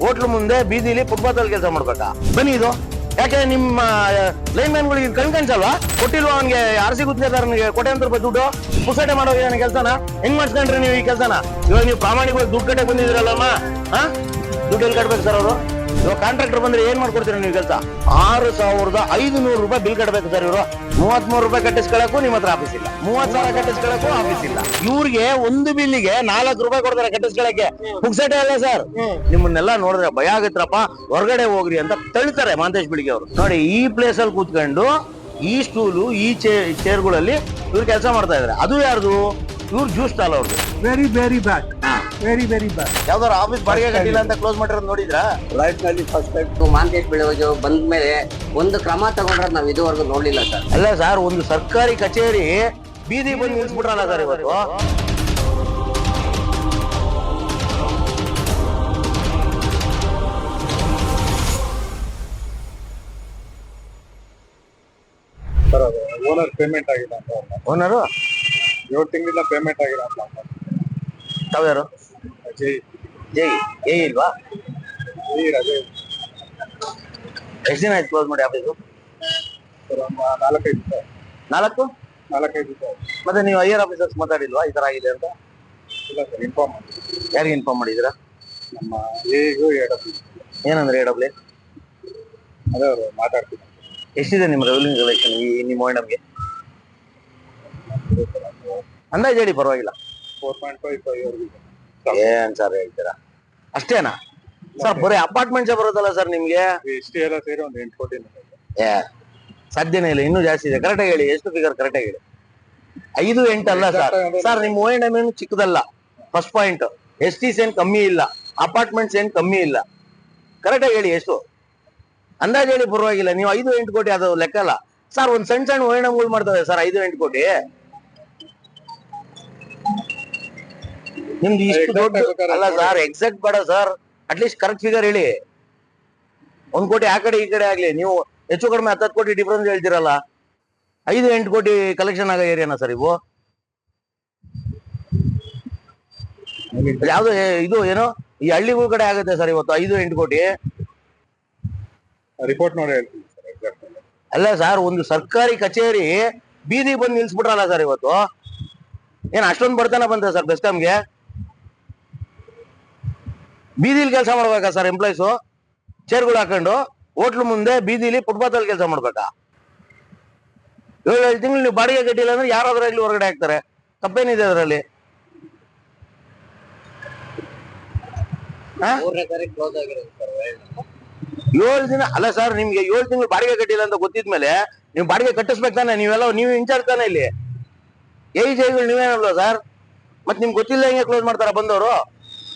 Hotel ಮುಂದೆ ಬೀದಿಲಿ footpath ಅಲ್ಲಿ ಕೆಲಸ ಮಾಡ್ಬೇಕಾ? ಬನ್ನಿ ಇದು ಯಾಕೆ ನಿಮ್ಮ ಲೈನ್ ಮ್ಯಾನ್ಗಳಿಗೆ ಕಣ್ಕನ್ಸಲ್ವಾ? ಕೊಟ್ಟಿಲ್ವಾ ಅವನಿಗೆ ಆರ್ಸಿ ಗುತ್ತಿಗೆದಾರನಿಗೆ ಕೋಟ್ಯಾಂತರ ರೂಪಾಯಿ ದುಡ್ಡು ಪುಕ್ಸಟೆ ಮಾಡೋಗಿದ್ದಾನೆ ಕೆಲಸನ? ಹೆಂಗ್ ಮಾಡ್ಸ್ಕೊಂಡ್ರಿ ನೀವು ಈ ಕೆಲಸನ? ಇವಾಗ ನೀವು ಪ್ರಾಮಾಣಿಕವಾಗಿ ದುಡ್ಡು ಕಟ್ಟಕ್ಕೆ ಬಂದಿದ್ದೀರಲ್ಲಮ್ಮ, ದುಡ್ಡು ಎಲ್ಲಿ ಕಟ್ಬೇಕು ಸರ್ ಅವರು? ಇವಾಗ ಕಾಂಟ್ರಾಕ್ಟರ್ ಬಂದ್ರೆ ಏನ್ ಮಾಡ್ಕೊಡ್ತೀರಾ ನೀವು ಕೆಲಸ? 6,500 ರೂಪಾಯಿ ಬಿಲ್ ಕಟ್ಟಬೇಕು ಸರ್ ಇವರು. 33 ರೂಪಾಯಿ ಕಟ್ಟಿಸ್ಕೊಳಕ್ಕೂ ನಿಮ್ಮ ಹತ್ರ ಆಫೀಸ್ ಇಲ್ಲ, 30,000 ಕಟ್ಟಿಸ್ಕೊಳಕ್ಕೂ ಆಫೀಸ್ ಇಲ್ಲ. ಇವ್ರಿಗೆ ಒಂದು ಬಿಲ್ಲಿಗೆ 4 ರೂಪಾಯಿ ಕೊಡ್ತಾರೆ ಕಟ್ಟಿಸ್ಕೊಳಕ್ಕೆ. ಪುಕ್ಸಟೆ ಅಲ್ಲ ಸರ್. ನಿಮ್ಮನ್ನೆಲ್ಲ ನೋಡಿದ್ರೆ ಭಯ ಆಗತ್ರಪ್ಪ, ಹೊರಗಡೆ ಹೋಗ್ರಿ ಅಂತ ತಳ್ತಾರೆ ಮಾಂತೇಶ್ ಬಿಳಿಗೆ ಅವರು. ನೋಡಿ, ಈ ಪ್ಲೇಸ್ ಅಲ್ಲಿ ಕೂತ್ಕೊಂಡು ಈ ಸ್ಟೂಲು ಈ ಚೇರ್ಗಳಲ್ಲಿ ಇವ್ರು ಕೆಲಸ ಮಾಡ್ತಾ ಇದಾರೆ. ಅದು ಯಾರ್ದು? ಇವ್ರು ಜ್ಯೂಸ್ ಸ್ಟಾಲ್ ಅವ್ರದ್ದು. Very very bad, very very bad. ಯಾವ್ದಾರು ಆಫೀಸ್ ಬಾಡಿಗೆ ಕಟ್ಟಿಲ್ಲ ಅಂತ ಕ್ಲೋಸ್ ಮಾಡಿರೋದು ನೋಡಿದ್ರಾ? ಲೈಫ್ ನಲ್ಲಿ ಫಸ್ಟ್ ಟೈಮ್ ಮಾಂತೇಶ್ ಬಿಳಿಗೆ ಬಂದ ಮೇಲೆ ಒಂದು ಕ್ರಮ ತಗೊಂಡ್ರೆ ನಾವ್ ಇದುವರೆಗೂ ನೋಡ್ಲಿಲ್ಲ ಸರ್. ಅಲ್ಲ ಸರ್, ಒಂದು ಸರ್ಕಾರಿ ಕಚೇರಿ ಬೀದಿ ಬಂದು ನಿಲ್ಸ್ಬಿಟ್ರಲ್ಲ ಸರ್ ಇವತ್ತು. ಸರ್ ಅದು ಓನರ್ ಪೇಮೆಂಟ್ ಆಗಿಲ್ಲ ಅಂತ. ಓನರು 7 ತಿಂಗಳಿಂದ ಪೇಮೆಂಟ್ ಆಗಿಲ್ಲ ಅಂತ. ತಾವ್ಯಾರು? ಜೈ ಜೈ ಇಲ್ವಾ? ರಜೆ ಎಷ್ಟು ದಿನ ಆಯ್ತು ಕ್ಲೋಸ್ ಮಾಡಿ ಆಫೀಸು? ಸರ್ ಒಂದು 4-5 ದಿವಸ. 4-5 ದಿವಸ. ಮತ್ತೆ ನೀವು ಹೈಯರ್ ಆಫೀಸರ್ಸ್ ಮಾತಾಡಿಲ್ವಾ ಈ ತರ ಆಗಿದೆ ಅಂತ? ಇಲ್ಲ ಸರ್, ಇನ್ಫಾರ್ಮ್ ಮಾಡಿ. ಯಾರಿಗೆ ಇನ್ಫಾರ್ಮ್ ಮಾಡಿದ್ದೀರಾ? ನಮ್ಮ ಎಗೂ AW. ಏನಂದ್ರೆ AW? ಅದೇ ಅವರು ಮಾತಾಡ್ತಿದ್ದಾರೆ. ಎಷ್ಟಿದೆ ನಿಮ್ಮ ರೆವೆನ್ಯೂ ರಿಲೇಷನ್ ಈ ನಿಮ್ಮ ಓನರ್ಗೆ? ಅಂದಾಜು ಹೇಳಿ, ಪರವಾಗಿಲ್ಲ. 4.5 ಏನ್ ಸರ್ ಹೇಳ್ತೀರಾ? ಅಷ್ಟೇನಾ ಸರ್? ಬರೀ ಅಪಾರ್ಟ್ಮೆಂಟ್ಸೇ ಬರುತ್ತಲ್ಲ ಸರ್ ನಿಮ್ಗೆ? ಇಷ್ಟೇ ಎಲ್ಲ ಸೇರಿ ಒಂದು 8 ಕೋಟಿ. ಏ ಸಾಧ್ಯನೇ ಇಲ್ಲ, ಇನ್ನೂ ಜಾಸ್ತಿ ಇದೆ. ಕರೆಕ್ಟಾಗಿ ಹೇಳಿ, ಎಷ್ಟು ಫಿಗರ್ ಕರೆಕ್ಟಾಗಿ ಹೇಳಿ. 5-8 ಅಲ್ಲ ಸರ್. ಸರ್ ನಿಮ್ಮ O&M ಏನು ಚಿಕ್ಕದಲ್ಲ. ಫಸ್ಟ್ ಪಾಯಿಂಟ್, STs ಏನ್ ಕಮ್ಮಿ ಇಲ್ಲ, ಅಪಾರ್ಟ್ಮೆಂಟ್ಸ್ ಏನ್ ಕಮ್ಮಿ ಇಲ್ಲ. ಕರೆಕ್ಟಾಗಿ ಹೇಳಿ ಎಷ್ಟು ಅಂದಾಜು ಹೇಳಿ, ಪರವಾಗಿಲ್ಲ. ನೀವು 5-8 ಕೋಟಿ ಅದು ಲೆಕ್ಕ ಅಲ್ಲ ಸರ್. ಒಂದ್ ಸಣ್ಣ ಸಣ್ಣ O&Mಗಳು ಮಾಡ್ತವೆ ಸರ್ 5-8 ಕೋಟಿ. ನಿಮ್ದು ಇಷ್ಟು ದೊಡ್ಡ ಅಲ್ಲ ಸರ್. ಎಕ್ಸಾಕ್ಟ್ ಬೇಡ ಸರ್, ಅಟ್ಲೀಸ್ಟ್ ಕರೆಕ್ಟ್ ಫಿಗರ್ ಹೇಳಿ. 1 ಕೋಟಿ ಆ ಕಡೆ ಈ ಕಡೆ ಆಗ್ಲಿ, ನೀವು ಹೆಚ್ಚು ಕಡಿಮೆ 10 ಕೋಟಿ ಡಿಫ್ರೆನ್ಸ್ ಹೇಳ್ತೀರಲ್ಲ. 5-8 ಕೋಟಿ ಕಲೆಕ್ಷನ್ ಆಗೋ ಏರಿಯಾನ ಸರ್ ಇವು? ಯಾವ್ದು ಇದು ಏನೋ ಈ ಹಳ್ಳಿಗಳ ಕಡೆ ಆಗುತ್ತೆ ಸರ್ ಇವತ್ತು 5-8 ಕೋಟಿ. ರಿಪೋರ್ಟ್ ನೋಡಿ ಹೇಳ್ತೀನಿ ಸರ್ ಎಕ್ಸಾಕ್ಟ್. ಅಲ್ಲ ಸರ್, ಒಂದು ಸರ್ಕಾರಿ ಕಚೇರಿ ಬೀದಿ ಬಂದು ನಿಲ್ಸ್ಬಿಟ್ರಲ್ಲ ಸರ್ ಇವತ್ತು. ಏನ್ ಅಷ್ಟೊಂದು ಬರ್ತಾನೆ ಬಂತ ಸರ್ ಬೆಸ್ಕಾಂಗೆ? ಬೀದಿಲಿ ಕೆಲಸ ಮಾಡ್ಬೇಕಾ ಸರ್ ಎಂಪ್ಲಾಯ್ಸು? ಚೇರ್ಗಳು ಹಾಕೊಂಡು ಹೋಟ್ಲು ಮುಂದೆ ಬೀದಿಲಿ ಫುಟ್ಪಾತ್ ಅಲ್ಲಿ ಕೆಲಸ ಮಾಡ್ಬೇಕಾ? 7 ತಿಂಗಳು ನೀವು ಬಾಡಿಗೆ ಕಟ್ಟಿಲ್ಲ ಅಂದ್ರೆ ಯಾರಾದ್ರೂ ಇಲ್ಲಿ ಹೊರಗಡೆ ಹಾಕ್ತಾರೆ. ತಪ್ಪೇನಿದೆ ಅದರಲ್ಲಿ? ಕ್ಲೋಸ್ ಆಗಿರೋದು ಸರ್. 7 ದಿನ ಅಲ್ಲ ಸರ್, ನಿಮ್ಗೆ 7 ತಿಂಗಳು ಬಾಡಿಗೆ ಕಟ್ಟಿಲ್ಲ ಅಂತ ಗೊತ್ತಿದ್ಮೇಲೆ ನೀವು ಬಾಡಿಗೆ ಕಟ್ಟಿಸ್ಬೇಕು ತಾನೆ? ನೀವು ಇನ್ಚಾರ್ಜ್ ತಾನೆ ಇಲ್ಲಿ? ಜೈಗಳು ನೀವೇನಲ್ವಾ ಸರ್? ಮತ್ತೆ ನಿಮ್ಗೆ ಗೊತ್ತಿಲ್ಲ ಹೆಂಗೆ ಕ್ಲೋಸ್ ಮಾಡ್ತಾರ ಬಂದವರು?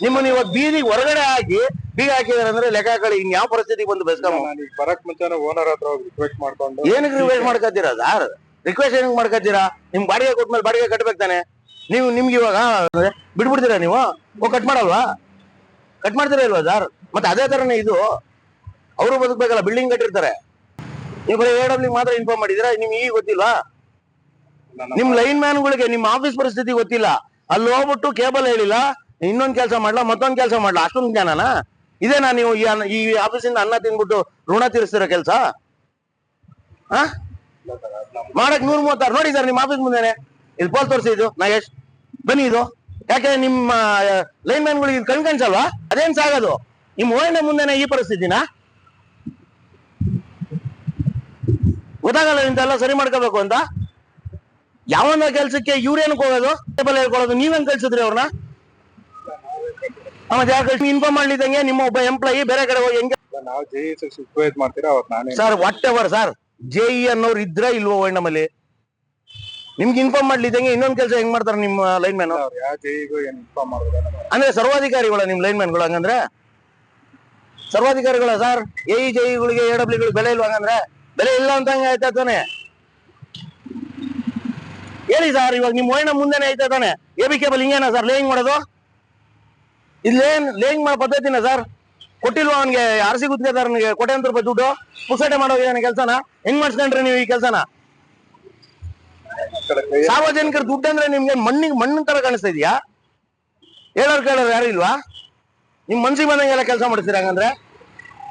ನಿಮ್ಮನ್ನ ಇವತ್ತು ಬೀದಿಗೆ ಹೊರಗಡೆ ಹಾಕಿ ಬೀಗ ಹಾಕಿದಾರೆ ಅಂದ್ರೆ ಲೆಕ್ಕ ಹಾಕಿ ಇನ್ ಯಾವ ಪರಿಸ್ಥಿತಿ ಬಂದು ಬೆಸ್ಕಾಂ? ಬರಕ್ ಮುಂಚೆ ಓನರ್ ಹತ್ರ ರಿಕ್ವೆಸ್ಟ್ ಮಾಡ್ಕೊಂಡು. ಏನಕ್ಕೆ ರಿಕ್ವೆಸ್ಟ್ ಮಾಡ್ಕೊತೀರಾ ಸರ್? ರಿಕ್ವೆಸ್ಟ್ ಏನಕ್ಕೆ ಮಾಡ್ಕೊತೀರಾ? ನಿಮ್ ಬಾಡಿಗೆ ಕೊಟ್ಮೇಲೆ ಬಾಡಿಗೆ ಕಟ್ಬೇಕು ತಾನೆ? ನಿಮ್ಗೆ ಇವಾಗ ಬಿಡ್ಬಿಡ್ತೀರಾ ನೀವು? ಕಟ್ ಮಾಡಲ್ವಾ? ಕಟ್ ಮಾಡ್ತೀರಾ ಇಲ್ವಾ ಸರ್? ಮತ್ತೆ ಅದೇ ತರನೇ ಇದು, ಅವರು ಬದುಕ್ಬೇಕಲ್ಲ, ಬಿಲ್ಡಿಂಗ್ ಕಟ್ಟಿರ್ತಾರೆ. ನೀವು ಬರೀ AW ಮಾತ್ರ ಇನ್ಫಾರ್ಮ್ ಮಾಡಿದಿರಾ? ನಿಮ್ಗೆ ಈಗ ಗೊತ್ತಿಲ್ವಾ? ನಿಮ್ ಲೈನ್ ಮ್ಯಾನ್ಗಳಿಗೆ ನಿಮ್ಮ ಆಫೀಸ್ ಪರಿಸ್ಥಿತಿ ಗೊತ್ತಿಲ್ಲ. ಅಲ್ಲಿ ಹೋಗ್ಬಿಟ್ಟು ಕೇಬಲ್ ಹೇಳಿಲ್ಲ, ಇನ್ನೊಂದ್ ಕೆಲಸ ಮಾಡ್ಲಾ, ಮತ್ತೊಂದ್ ಕೆಲಸ ಮಾಡ್ಲಾ, ಅಷ್ಟೊಂದು ಜ್ಞಾನನಾ? ಇದೇನಾ ನೀವು ಈ ಆಫೀಸಿಂದ ಅನ್ನ ತಿನ್ಬಿಟ್ಟು ಋಣ ತೀರಿಸ್ತಿರೋ ಕೆಲಸ? ಮಾಡಕ್ 136 ನೋಡಿ ಸರ್ ನಿಮ್ಮ ಆಫೀಸ್ ಮುಂದೆನೆ. ಇದು ಪೋಲ್ ತೋರಿಸಿದ್ದು ನಾಗೇಶ್, ಬನ್ನಿ ಇದು ಯಾಕೆ ನಿಮ್ಮ ಲೈನ್ ಮ್ಯಾನ್ಗಳಿಗೆ ಕಣ್ಕನ್ಸಲ್ವಾ? ಅದೇನ್ ಸಾಗದು? ನಿಮ್ O&M ಮುಂದೆನೆ ಈ ಪರಿಸ್ಥಿತಿನ? ಗೊತ್ತಾಗಲ್ಲ ಇಂತೆಲ್ಲ ಸರಿ ಮಾಡ್ಕೋಬೇಕು ಅಂತ? ಯಾವೊಂದ ಕೆಲ್ಸಕ್ಕೆ ಇವ್ರೇನಕ್ಕೆ ಹೋಗೋದು? ಟೇಬಲ್ ಹೇಳ್ಕೊಳ್ಳೋದು ನೀವೇನ್ ಕಳ್ಸಿದ್ರಿ ಅವ್ರನ್ನ? ಇನ್ಫಾರ್ಮ್ ಮಾಡ್ಲಿದ್ದಂಗೆ ನಿಮ್ಮ ಒಬ್ಬ ಎಂಪ್ಲಾಯಿ ಬೇರೆ ಕಡೆ ಹೋಗಿ ಹೆಂಗೆ? ನಾವು JE ಸೂಪರ್ವೈಸ್ ಮಾಡ್ತೀರಾ ಅವತ್ತು ನಾನೇ sir. What ever sir, JE ಅನ್ನೋರು ಇದ್ರ ಇಲ್ವೋ O&M ಅಲ್ಲಿ? ನಿಮ್ಗೆ ಇನ್ಫಾರ್ಮ್ ಮಾಡ್ಲಿದ್ದಂಗೆ ಇನ್ನೊಂದ್ ಕೆಲಸ ಹೆಂಗ್ ಮಾಡ್ತಾರೆ ನಿಮ್ಮ ಲೈನ್ ಮ್ಯಾನ್? ಯಾವ JEಗೂ ಏನ್ ಇನ್ಫಾರ್ಮ್ ಮಾಡೋದು ಅಂದ್ರೆ ಸರ್ವಾಧಿಕಾರಿಗಳ ನಿಮ್ ಲೈನ್ ಮ್ಯಾನ್ಗಳು? ಹಂಗಂದ್ರೆ ಸರ್ವಾಧಿಕಾರಿಗಳ ಸರ್? JEಗಳಿಗೆ AWಗಳಿಗೆ ಬೆಲೆ ಇಲ್ವಾ? ಹಂಗಂದ್ರೆ ಬೆಲೆ ಇಲ್ಲ ಅಂತ ಹಂಗ ಆಯ್ತಾ ತಾನೆ? ಹೇಳಿ ಸರ್, ಇವಾಗ ನಿಮ್ O&M ಮುಂದೆನೆ ಆಯ್ತಾ ತಾನೆ? AB ಕೇಬಲ್ ಹಿಂಗೇನಾ ಸರ್ ಲೇಯಿಂಗ್ ಮಾಡೋದು? ಇಲ್ಲೇನ್ ಲೇಯಿಂಗ್ ಮಾಡೋ ಪದ್ಧತಿನ ಸರ್? ಕೊಟ್ಟಿಲ್ವಾ ಅವನಿಗೆ ಆರ್ಸಿ ಗುತ್ತಿಗೆದಾರನಿಗೆ ಕೋಟ್ಯಾಂತರ ರೂಪಾಯಿ ದುಡ್ಡು ಪುಕ್ಸಟೆ ಮಾಡೋಗಿದ್ದಾನೆ ಕೆಲಸನ? ಹೆಂಗ್ ಮಾಡ್ಸ್ಕೊಂಡ್ರಿ ನೀವು ಈ ಕೆಲಸನ? ಸಾರ್ವಜನಿಕರ ದುಡ್ಡು ಅಂದ್ರೆ ನಿಮ್ಗೆ ಮಣ್ಣಿನ ತರ ಕಾಣಿಸ್ತಾ ಇದೆಯಾ? ಹೇಳೋರು ಕೇಳೋರು ಯಾರು ಇಲ್ವಾ? ನಿಮ್ ಮನ್ಸಿಗೆ ಬಂದಂಗೆಲ್ಲ ಕೆಲಸ ಮಾಡ್ತೀರಾ ಹಂಗಂದ್ರೆ?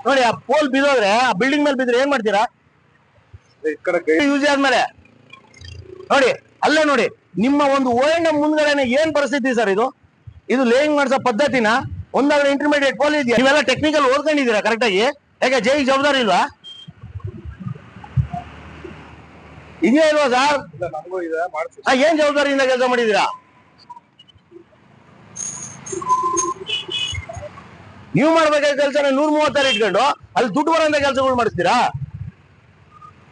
ನೋಡಿ ಆ ಪೋಲ್ ಬಿದ್ದೋದ್ರೆ ಆ ಬಿಲ್ಡಿಂಗ್ ಮೇಲೆ ಬಿದ್ರೆ ಏನ್ ಮಾಡ್ತೀರಾ? ಈ ಕಡೆ ಗೈಡ್ ಯೂಸ್ ಆದ್ಮೇಲೆ ನೋಡಿ ಅಲ್ಲೇ ನೋಡಿ ನಿಮ್ಮ ಒಂದು ಓಎಂಡ್ ಮುಂದ್ಗಡೆನೆ ಏನ್ ಪರಿಸ್ಥಿತಿ ಸರ್ ಇದು? ಇದು ಲೇಯಿಂಗ್ ಮಾಡಿಸೋ ಪದ್ಧತಿನ ಒಂದಾದ್ರೆ ಇಂಟರ್ಮೀಡಿಯೇಟ್ ಪೋಲ್ ಇದೆಯಾ? ನೀವೆಲ್ಲ ಟೆಕ್ನಿಕಲ್ ಓದ್ಕೊಂಡಿದ್ದೀರಾ ಕರೆಕ್ಟ್ ಆಗಿ? ಯಾಕೆ ಜೈ ಜವಾಬ್ದಾರಿ ಇಲ್ವಾ? ಇದೆಯಾ ಇಲ್ವಾ ಸರ್? ಇಲ್ಲ, ನಮಗೂ ಇದೆ ಮಾಡ್ತೀವಿ. ಏನ್ ಜವಾಬ್ದಾರಿಯಿಂದ ಕೆಲಸ ಮಾಡಿದೀರಾ? ನೀವು ಮಾಡ್ಬೇಕಾದ ಕೆಲಸ 136 ಇಟ್ಕೊಂಡು ಅಲ್ಲಿ ದುಡ್ಡು ಬರೋಂತ ಕೆಲಸಗಳು ಮಾಡಿಸ್ತೀರಾ?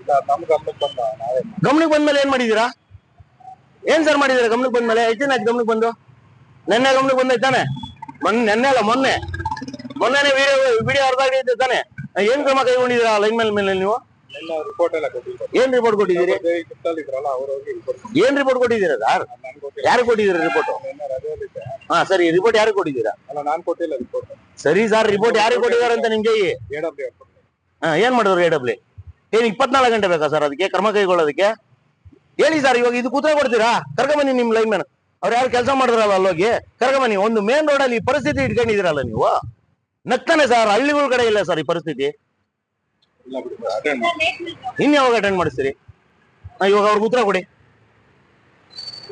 ಇಲ್ಲ, ನಮ್ ಗಮನಕ್ಕೆ ಬಂದ ನಾವೇ ಗಮನಕ್ಕೆ ಬಂದ್ಮೇಲೆ ಏನ್ ಮಾಡಿದೀರಾ? ಏನ್ ಸರ್ ಮಾಡಿದೀರಾ ಗಮನಕ್ಕೆ ಬಂದ್ಮೇಲೆ? ಎಷ್ಟು ದಿನ ಆಯ್ತು ಗಮನಕ್ಕೆ ಬಂದು? ನೆನ್ನೆ ಗಮನಕ್ಕೆ ಬಂದೈತಾನೆ? ನೆನ್ನೆ ಅಲ್ಲ ಮೊನ್ನೆನೆ ವಿಡಿಯೋ ಹೊರದಾಗೈತೆ ತಾನೆ? ಏನ್ ಕ್ರಮ ಕೈಗೊಂಡಿದ್ದೀರಾ ಲೈನ್ ಮೇಲೆ ನೀವು? ಎಲ್ಲ ರಿಪೋರ್ಟ್ ಎಲ್ಲ ಕೊಟ್ಟಿದ್ದಾರೆ. ಏನ್ ರಿಪೋರ್ಟ್ ಕೊಟ್ಟಿದ್ದೀರಿ? ಇದ್ರಲ್ಲ ಅವ್ರು ಹೋಗಿ ರಿಪೋರ್ಟ್ ಏನ್ ರಿಪೋರ್ಟ್ ಕೊಟ್ಟಿದ್ದೀರಾ ಸರ್? ನನ್ಗೆ ಗೊತ್ತಿಲ್ಲ. ಯಾರು ಕೊಟ್ಟಿದ್ದೀರಾ ರಿಪೋರ್ಟ್? ನಿನ್ನೆ ರಜೆಯಲ್ಲಿದ್ದೆ. ಹಾ ಸರಿ, ರಿಪೋರ್ಟ್ ಯಾರು ಕೊಟ್ಟಿದ್ದೀರಾ? ಅಲ್ಲ, ನಾನ್ ಕೊಟ್ಟಿಲ್ಲ ರಿಪೋರ್ಟ್. ಸರಿ ಸರ್, ರಿಪೋರ್ಟ್ ಯಾರಿಗೆ ಕೊಟ್ಟಿದ್ದಾರೆ ಅಂತ ನಿಮ್ಗೆ? AW ಏನ್ ಮಾಡಿದ್ರು AW? ಏನ್ 24 ಗಂಟೆ ಬೇಕಾ ಸರ್ ಅದಕ್ಕೆ ಕ್ರಮ ಕೈಗೊಳ್ಳೋದಕ್ಕೆ? ಹೇಳಿ ಸರ್, ಇವಾಗ ಇದು ಕೂತ್ರೆ ಕೊಡ್ತೀರಾ? ಕರ್ಕೊಂಬನ್ನಿ ನಿಮ್ ಲೈನ್ ಮ್ಯಾನ್, ಅವ್ರು ಯಾರು ಕೆಲಸ ಮಾಡಿದ್ರಲ್ಲ ಅಲ್ಲೋಗಿ ಕರ್ಕೊಂಬನ್ನಿ. ಒಂದು ಮೇನ್ ರೋಡ್ ಅಲ್ಲಿ ಈ ಪರಿಸ್ಥಿತಿ ಇಟ್ಕೊಂಡಿದ್ದೀರಲ್ಲ ನೀವು, ನಗ್ತಾನೆ ಸರ್. ಹಳ್ಳಿಗಳ ಕಡೆ ಇಲ್ಲ ಸರ್ ಈ ಪರಿಸ್ಥಿತಿ. ಇಲ್ಲ ಬಿಡಿ ಸರ್, ಅಟೆಂಡ್ ಮಾಡಿ. ಇನ್ಯಾವಾಗ ಅಟೆಂಡ್ ಮಾಡಿಸ್ತೀರಿ? ಇವಾಗ ಅವ್ರಿಗೆ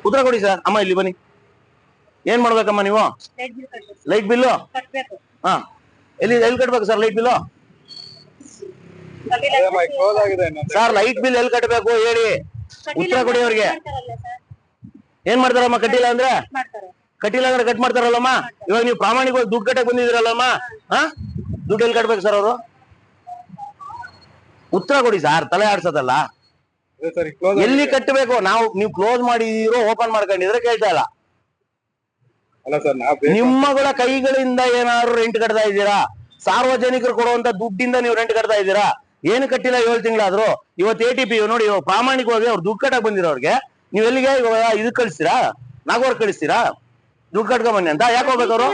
ಉತ್ತರ ಕೊಡಿ ಸರ್. ಅಮ್ಮ ಇಲ್ಲಿ ಬನ್ನಿ. ಏನ್ ಮಾಡ್ಬೇಕಮ್ಮ ನೀವು? ಲೈಟ್ ಬಿಲ್ಲು ಹಾ ಎಲ್ಲಿ ಕಟ್ಬೇಕು ಸರ್? ಲೈಟ್ ಬಿಲ್ಲು ಕ್ಲೋಸ್ ಆಗಿದೆ ಇನ್ನೊಂದು. ಸರ್, ಲೈಟ್ ಬಿಲ್ ಎಲ್ಲಿ ಕಟ್ಟಬೇಕು ಹೇಳಿ, ಉತ್ತರ ಕೊಡಿ ಅವ್ರಿಗೆ. ಏನ್ ಮಾಡ್ತಾರಮ್ಮ ಕಟ್ಟಿಲ್ಲ ಅಂದ್ರೆ? ಕಟ್ ಮಾಡ್ತಾರಲ್ಲಮ್ಮ. ಇವಾಗ ನೀವು ಪ್ರಾಮಾಣಿಕವಾಗಿ ದುಡ್ಡು ಕಟ್ಟಕ್ ಬಂದಿದ್ದೀರಲ್ಲಮ್ಮ, ದುಡ್ಡು ಎಲ್ಲಿ ಕಟ್ಬೇಕು ಸರ್ ಅವರು? ಉತ್ತರ ಕೊಡಿ ಸರ್, ತಲೆ ಆಡ್ಸೋದಲ್ಲ. ಅದೇ ಸರ್, ಕ್ಲೋಸ್ ಎಲ್ಲಿ ಕಟ್ಟಬೇಕು? ನೀವು ಕ್ಲೋಸ್ ಮಾಡಿದಿರೋ ಓಪನ್ ಮಾಡ್ಕೊಂಡಿದ್ರೆ ಕೇಳ್ತಾ ಇಲ್ಲ. ಅಲ್ಲ ಸರ್, ನಿಮ್ಮಗಳ ಕೈಗಳಿಂದ ಏನಾದ್ರು ರೆಂಟ್ ಕಟ್ತಾ ಇದ್ದೀರಾ? ಸಾರ್ವಜನಿಕರು ಕೊಡುವಂತ ದುಡ್ಡಿಂದ ನೀವು ರೆಂಟ್ ಕಟ್ತಾ ಇದ್ದೀರಾ? ಏನು ಕಟ್ಟಿಲ್ಲ 7 ತಿಂಗಳಾದ್ರು. ಇವತ್ತು ATP ನೋಡಿ, ಇವಾಗ ಪ್ರಾಮಾಣಿಕವಾಗಿ ಅವ್ರು ದುಡ್ಡು ಕಟ್ಟಕ್ ಬಂದಿರೋರ್ಗೆ ನೀವ್ ಎಲ್ಲಿಗೆ ಇವಾಗ ಇದು ಕಳಿಸ್ತೀರಾ? ನಾಗವರ್ ಕಳಿಸ್ತೀರಾ? ದುಡ್ಡು ಕಟ್ಕೊಂಡ್ ಬನ್ನಿ ಅಂತ ಯಾಕೆ ಹೋಗ್ಬೇಕು ಅವರು?